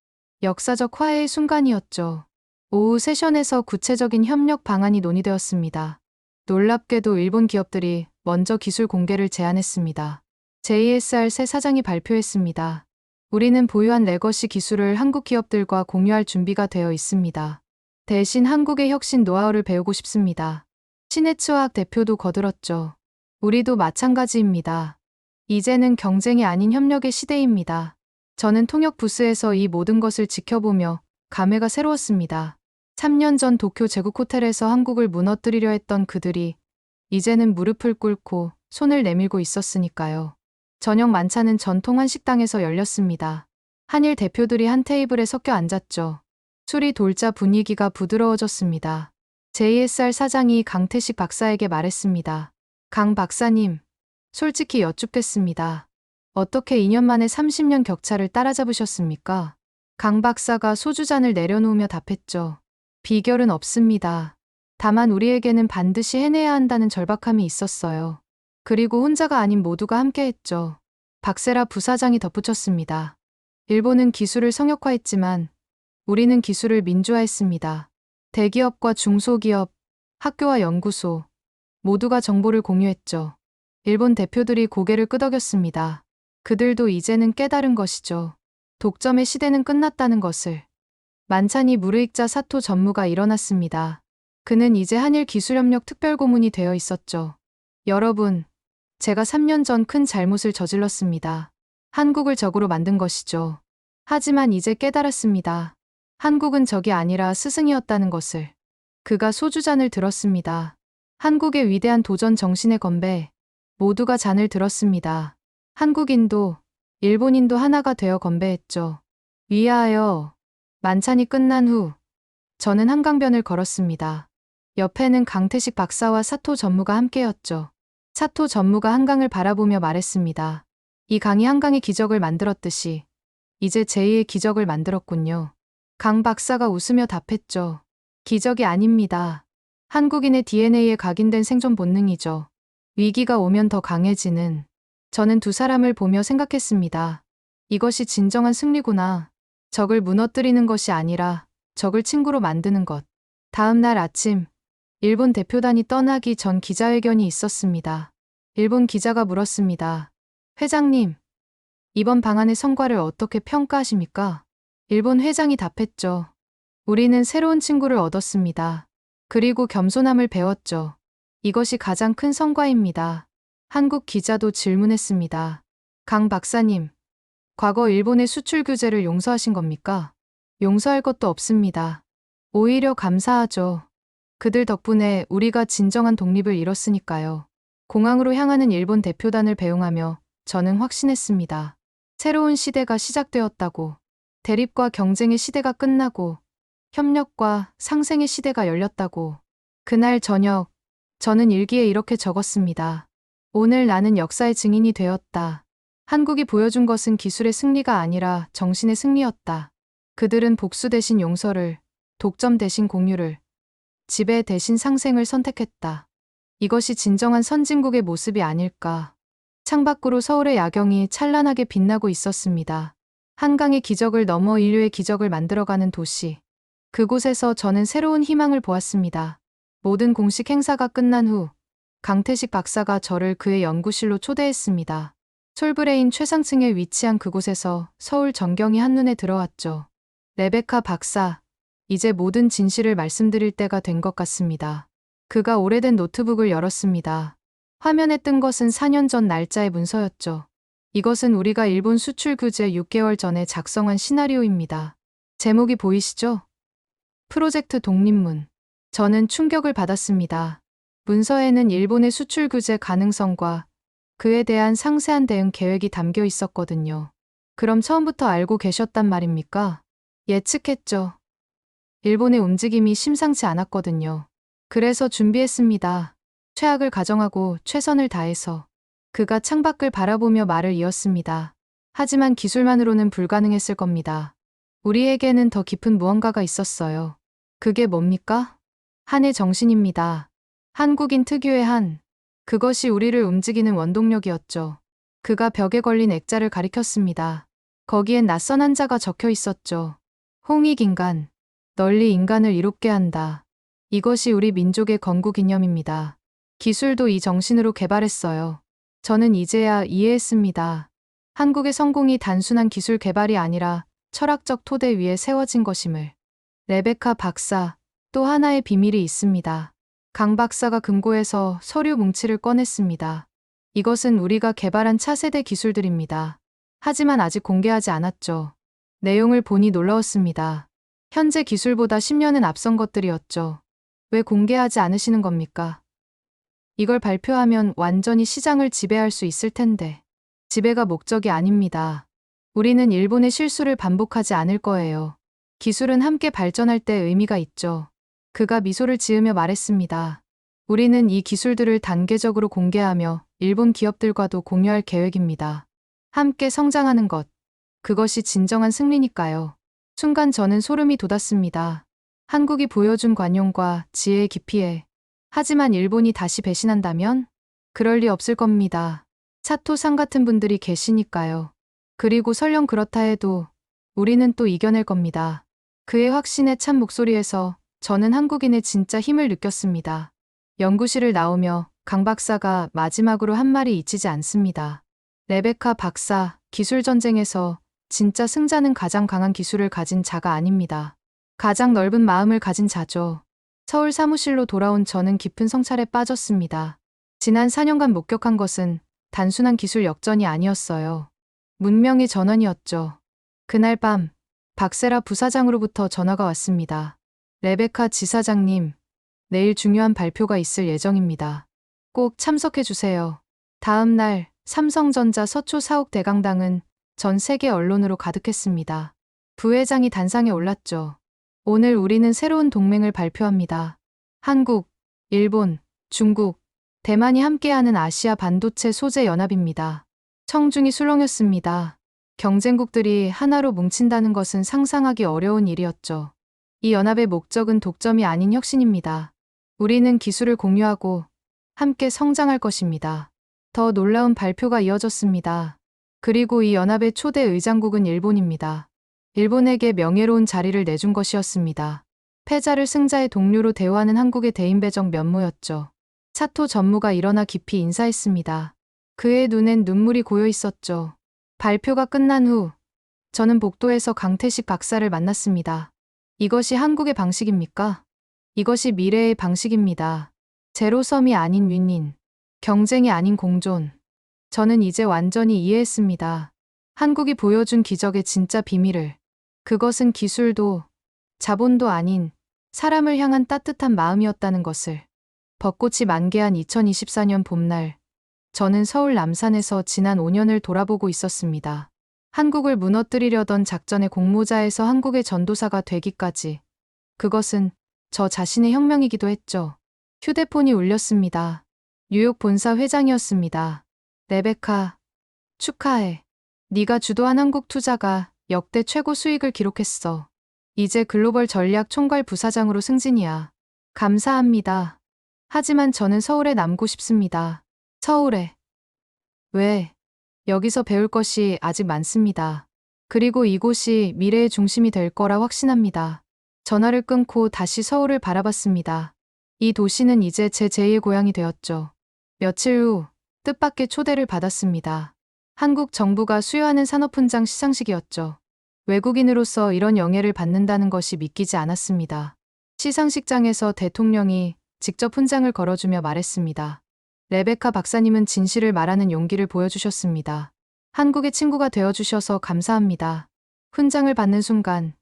역사적 화해의 순간이었죠. 오후 세션에서 구체적인 협력 방안이 논의되었습니다. 놀랍게도 일본 기업들이 먼저 기술 공개를 제안했습니다. JSR 새 사장이 발표했습니다. 우리는 보유한 레거시 기술을 한국 기업들과 공유할 준비가 되어 있습니다. 대신 한국의 혁신 노하우를 배우고 싶습니다. 신해츠화학 대표도 거들었죠. 우리도 마찬가지입니다. 이제는 경쟁이 아닌 협력의 시대입니다. 저는 통역 부스에서 이 모든 것을 지켜보며 감회가 새로웠습니다. 3년 전 도쿄 제국 호텔에서 한국을 무너뜨리려 했던 그들이 이제는 무릎을 꿇고 손을 내밀고 있었으니까요. 저녁 만찬은 전통 한식당에서 열렸습니다. 한일 대표들이 한 테이블에 섞여 앉았죠. 술이 돌자 분위기가 부드러워졌습니다. JSR 사장이 강태식 박사에게 말했습니다. 강 박사님, 솔직히 여쭙겠습니다. 어떻게 2년 만에 30년 격차를 따라잡으셨습니까? 강 박사가 소주잔을 내려놓으며 답했죠. 비결은 없습니다. 다만 우리에게는 반드시 해내야 한다는 절박함이 있었어요. 그리고 혼자가 아닌 모두가 함께했죠. 박세라 부사장이 덧붙였습니다. 일본은 기술을 성역화했지만 우리는 기술을 민주화했습니다. 대기업과 중소기업, 학교와 연구소 모두가 정보를 공유했죠. 일본 대표들이 고개를 끄덕였습니다. 그들도 이제는 깨달은 것이죠. 독점의 시대는 끝났다는 것을. 만찬이 무르익자 사토 전무가 일어났습니다. 그는 이제 한일 기술협력 특별고문이 되어 있었죠. 여러분, 제가 3년 전 큰 잘못을 저질렀습니다. 한국을 적으로 만든 것이죠. 하지만 이제 깨달았습니다. 한국은 적이 아니라 스승이었다는 것을. 그가 소주잔을 들었습니다. 한국의 위대한 도전 정신에 건배. 모두가 잔을 들었습니다. 한국인도 일본인도 하나가 되어 건배했죠. 위하여. 만찬이 끝난 후 저는 한강변을 걸었습니다. 옆에는 강태식 박사와 사토 전무가 함께였죠. 사토 전무가 한강을 바라보며 말했습니다. 이 강이 한강의 기적을 만들었듯이 이제 제2의 기적을 만들었군요. 강 박사가 웃으며 답했죠. 기적이 아닙니다. 한국인의 DNA에 각인된 생존 본능이죠. 위기가 오면 더 강해지는. 저는 두 사람을 보며 생각했습니다. 이것이 진정한 승리구나. 적을 무너뜨리는 것이 아니라 적을 친구로 만드는 것. 다음 날 아침, 일본 대표단이 떠나기 전 기자회견이 있었습니다. 일본 기자가 물었습니다. 회장님, 이번 방안의 성과를 어떻게 평가하십니까? 일본 회장이 답했죠. 우리는 새로운 친구를 얻었습니다. 그리고 겸손함을 배웠죠. 이것이 가장 큰 성과입니다. 한국 기자도 질문했습니다. 강 박사님, 과거 일본의 수출 규제를 용서하신 겁니까? 용서할 것도 없습니다. 오히려 감사하죠. 그들 덕분에 우리가 진정한 독립을 이뤘으니까요. 공항으로 향하는 일본 대표단을 배웅하며 저는 확신했습니다. 새로운 시대가 시작되었다고. 대립과 경쟁의 시대가 끝나고 협력과 상생의 시대가 열렸다고. 그날 저녁, 저는 일기에 이렇게 적었습니다. 오늘 나는 역사의 증인이 되었다. 한국이 보여준 것은 기술의 승리가 아니라 정신의 승리였다. 그들은 복수 대신 용서를, 독점 대신 공유를, 지배 대신 상생을 선택했다. 이것이 진정한 선진국의 모습이 아닐까. 창밖으로 서울의 야경이 찬란하게 빛나고 있었습니다. 한강의 기적을 넘어 인류의 기적을 만들어가는 도시. 그곳에서 저는 새로운 희망을 보았습니다. 모든 공식 행사가 끝난 후 강태식 박사가 저를 그의 연구실로 초대했습니다. 솔브레인 최상층에 위치한 그곳에서 서울 전경이 한눈에 들어왔죠. 레베카 박사, 이제 모든 진실을 말씀드릴 때가 된 것 같습니다. 그가 오래된 노트북을 열었습니다. 화면에 뜬 것은 4년 전 날짜의 문서였죠. 이것은 우리가 일본 수출 규제 6개월 전에 작성한 시나리오입니다. 제목이 보이시죠? 프로젝트 독립문. 저는 충격을 받았습니다. 문서에는 일본의 수출 규제 가능성과 그에 대한 상세한 대응 계획이 담겨 있었거든요. 그럼 처음부터 알고 계셨단 말입니까? 예측했죠. 일본의 움직임이 심상치 않았거든요. 그래서 준비했습니다. 최악을 가정하고 최선을 다해서. 그가 창밖을 바라보며 말을 이었습니다. 하지만 기술만으로는 불가능했을 겁니다. 우리에게는 더 깊은 무언가가 있었어요. 그게 뭡니까? 한의 정신입니다. 한국인 특유의 한. 그것이 우리를 움직이는 원동력이었죠. 그가 벽에 걸린 액자를 가리켰습니다. 거기엔 낯선 한자가 적혀 있었죠. 홍익인간. 널리 인간을 이롭게 한다. 이것이 우리 민족의 건국이념입니다. 기술도 이 정신으로 개발했어요. 저는 이제야 이해했습니다. 한국의 성공이 단순한 기술 개발이 아니라 철학적 토대 위에 세워진 것임을. 레베카 박사, 또 하나의 비밀이 있습니다. 강 박사가 금고에서 서류 뭉치를 꺼냈습니다. 이것은 우리가 개발한 차세대 기술들입니다. 하지만 아직 공개하지 않았죠. 내용을 보니 놀라웠습니다. 현재 기술보다 10년은 앞선 것들이었죠. 왜 공개하지 않으시는 겁니까? 이걸 발표하면 완전히 시장을 지배할 수 있을 텐데. 지배가 목적이 아닙니다. 우리는 일본의 실수를 반복하지 않을 거예요. 기술은 함께 발전할 때 의미가 있죠. 그가 미소를 지으며 말했습니다. 우리는 이 기술들을 단계적으로 공개하며 일본 기업들과도 공유할 계획입니다. 함께 성장하는 것. 그것이 진정한 승리니까요. 순간 저는 소름이 돋았습니다. 한국이 보여준 관용과 지혜의 깊이에. 하지만 일본이 다시 배신한다면? 그럴 리 없을 겁니다. 사토상 같은 분들이 계시니까요. 그리고 설령 그렇다 해도 우리는 또 이겨낼 겁니다. 그의 확신에 찬 목소리에서 저는 한국인의 진짜 힘을 느꼈습니다. 연구실을 나오며 강 박사가 마지막으로 한 말이 잊히지 않습니다. 레베카 박사, 기술 전쟁에서 진짜 승자는 가장 강한 기술을 가진 자가 아닙니다. 가장 넓은 마음을 가진 자죠. 서울 사무실로 돌아온 저는 깊은 성찰에 빠졌습니다. 지난 4년간 목격한 것은 단순한 기술 역전이 아니었어요. 문명의 전환이었죠. 그날 밤, 박세라 부사장으로부터 전화가 왔습니다. 레베카 지사장님, 내일 중요한 발표가 있을 예정입니다. 꼭 참석해 주세요. 다음 날, 삼성전자 서초 사옥 대강당은 전 세계 언론으로 가득했습니다. 부회장이 단상에 올랐죠. 오늘 우리는 새로운 동맹을 발표합니다. 한국, 일본, 중국, 대만이 함께하는 아시아 반도체 소재 연합입니다. 청중이 술렁였습니다. 경쟁국들이 하나로 뭉친다는 것은 상상하기 어려운 일이었죠. 이 연합의 목적은 독점이 아닌 혁신입니다. 우리는 기술을 공유하고 함께 성장할 것입니다. 더 놀라운 발표가 이어졌습니다. 그리고 이 연합의 초대 의장국은 일본입니다. 일본에게 명예로운 자리를 내준 것이었습니다. 패자를 승자의 동료로 대우하는 한국의 대인배적 면모였죠. 사토 전무가 일어나 깊이 인사했습니다. 그의 눈엔 눈물이 고여 있었죠. 발표가 끝난 후 저는 복도에서 강태식 박사를 만났습니다. 이것이 한국의 방식입니까? 이것이 미래의 방식입니다. 제로섬이 아닌 윈윈, 경쟁이 아닌 공존. 저는 이제 완전히 이해했습니다. 한국이 보여준 기적의 진짜 비밀을. 그것은 기술도, 자본도 아닌 사람을 향한 따뜻한 마음이었다는 것을. 벚꽃이 만개한 2024년 봄날, 저는 서울 남산에서 지난 5년을 돌아보고 있었습니다. 한국을 무너뜨리려던 작전의 공모자에서 한국의 전도사가 되기까지. 그것은 저 자신의 혁명이기도 했죠. 휴대폰이 울렸습니다. 뉴욕 본사 회장이었습니다. 레베카, 축하해. 네가 주도한 한국 투자가 역대 최고 수익을 기록했어. 이제 글로벌 전략 총괄 부사장으로 승진이야. 감사합니다. 하지만 저는 서울에 남고 싶습니다. 서울에. 왜? 여기서 배울 것이 아직 많습니다. 그리고 이곳이 미래의 중심이 될 거라 확신합니다. 전화를 끊고 다시 서울을 바라봤습니다. 이 도시는 이제 제 제2의 고향이 되었죠. 며칠 후 뜻밖의 초대를 받았습니다. 한국 정부가 수여하는 산업훈장 시상식이었죠. 외국인으로서 이런 영예를 받는다는 것이 믿기지 않았습니다. 시상식장에서 대통령이 직접 훈장을 걸어주며 말했습니다. 레베카 박사님은 진실을 말하는 용기를 보여주셨습니다. 한국의 친구가 되어주셔서 감사합니다. 훈장을 받는 순간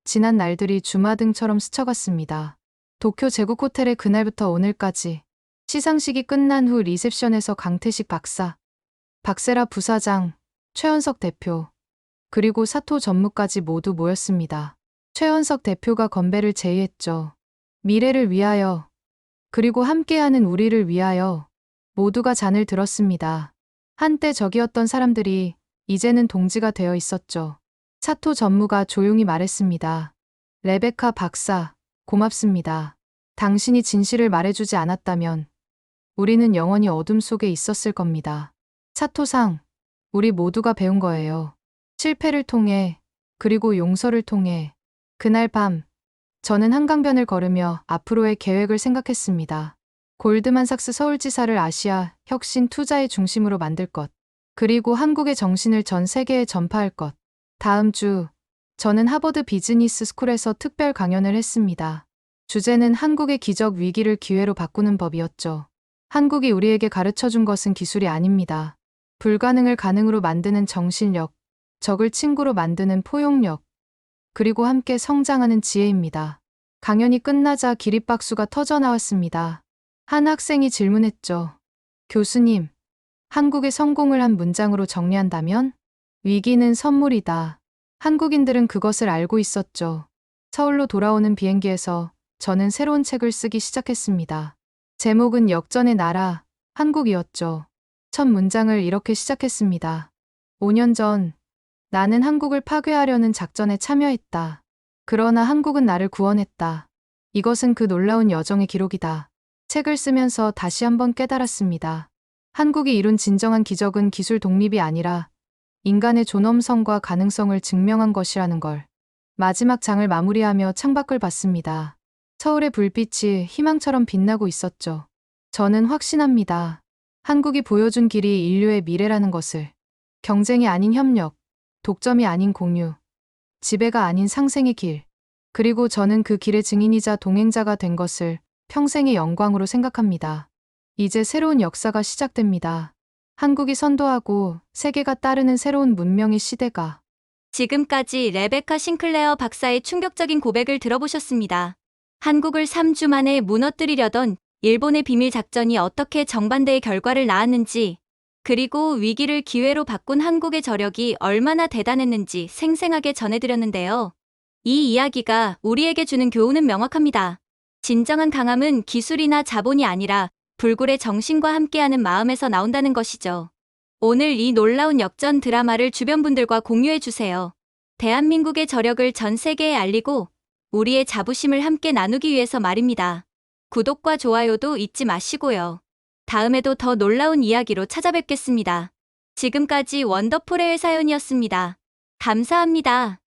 지난 날들이 주마등처럼 스쳐갔습니다. 도쿄 제국 호텔의 그날부터 오늘까지 시상식이 끝난 후 리셉션에서 강태식 박사, 박세라 부사장, 최현석 대표, 그리고 사토 전무까지 모두 모였습니다. 최현석 대표가 건배를 제의했죠. 미래를 위하여, 그리고 함께하는 우리를 위하여. 모두가 잔을 들었습니다. 한때 적이었던 사람들이 이제는 동지가 되어 있었죠. 사토 전무가 조용히 말했습니다. 레베카 박사, 고맙습니다. 당신이 진실을 말해주지 않았다면 우리는 영원히 어둠 속에 있었을 겁니다. 사토상, 우리 모두가 배운 거예요. 실패를 통해, 그리고 용서를 통해. 그날 밤, 저는 한강변을 걸으며 앞으로의 계획을 생각했습니다. 골드만삭스 서울지사를 아시아 혁신 투자의 중심으로 만들 것. 그리고 한국의 정신을 전 세계에 전파할 것. 다음 주, 저는 하버드 비즈니스 스쿨에서 특별 강연을 했습니다. 주제는 한국의 기적 위기를 기회로 바꾸는 법이었죠. 한국이 우리에게 가르쳐준 것은 기술이 아닙니다. 불가능을 가능으로 만드는 정신력, 적을 친구로 만드는 포용력, 그리고 함께 성장하는 지혜입니다. 강연이 끝나자 기립박수가 터져 나왔습니다. 한 학생이 질문했죠. 교수님, 한국의 성공을 한 문장으로 정리한다면? 위기는 선물이다. 한국인들은 그것을 알고 있었죠. 서울로 돌아오는 비행기에서 저는 새로운 책을 쓰기 시작했습니다. 제목은 역전의 나라, 한국이었죠. 첫 문장을 이렇게 시작했습니다. 5년 전, 나는 한국을 파괴하려는 작전에 참여했다. 그러나 한국은 나를 구원했다. 이것은 그 놀라운 여정의 기록이다. 책을 쓰면서 다시 한번 깨달았습니다. 한국이 이룬 진정한 기적은 기술 독립이 아니라 인간의 존엄성과 가능성을 증명한 것이라는 걸. 마지막 장을 마무리하며 창밖을 봤습니다. 서울의 불빛이 희망처럼 빛나고 있었죠. 저는 확신합니다. 한국이 보여준 길이 인류의 미래라는 것을. 경쟁이 아닌 협력, 독점이 아닌 공유, 지배가 아닌 상생의 길. 그리고 저는 그 길의 증인이자 동행자가 된 것을 평생의 영광으로 생각합니다. 이제 새로운 역사가 시작됩니다. 한국이 선도하고 세계가 따르는 새로운 문명의 시대가. 지금까지 레베카 싱클레어 박사의 충격적인 고백을 들어보셨습니다. 한국을 3주 만에 무너뜨리려던 일본의 비밀 작전이 어떻게 정반대의 결과를 낳았는지, 그리고 위기를 기회로 바꾼 한국의 저력이 얼마나 대단했는지 생생하게 전해드렸는데요. 이 이야기가 우리에게 주는 교훈은 명확합니다. 진정한 강함은 기술이나 자본이 아니라 불굴의 정신과 함께하는 마음에서 나온다는 것이죠. 오늘 이 놀라운 역전 드라마를 주변 분들과 공유해주세요. 대한민국의 저력을 전 세계에 알리고 우리의 자부심을 함께 나누기 위해서 말입니다. 구독과 좋아요도 잊지 마시고요. 다음에도 더 놀라운 이야기로 찾아뵙겠습니다. 지금까지 원더풀의 사연이었습니다. 감사합니다.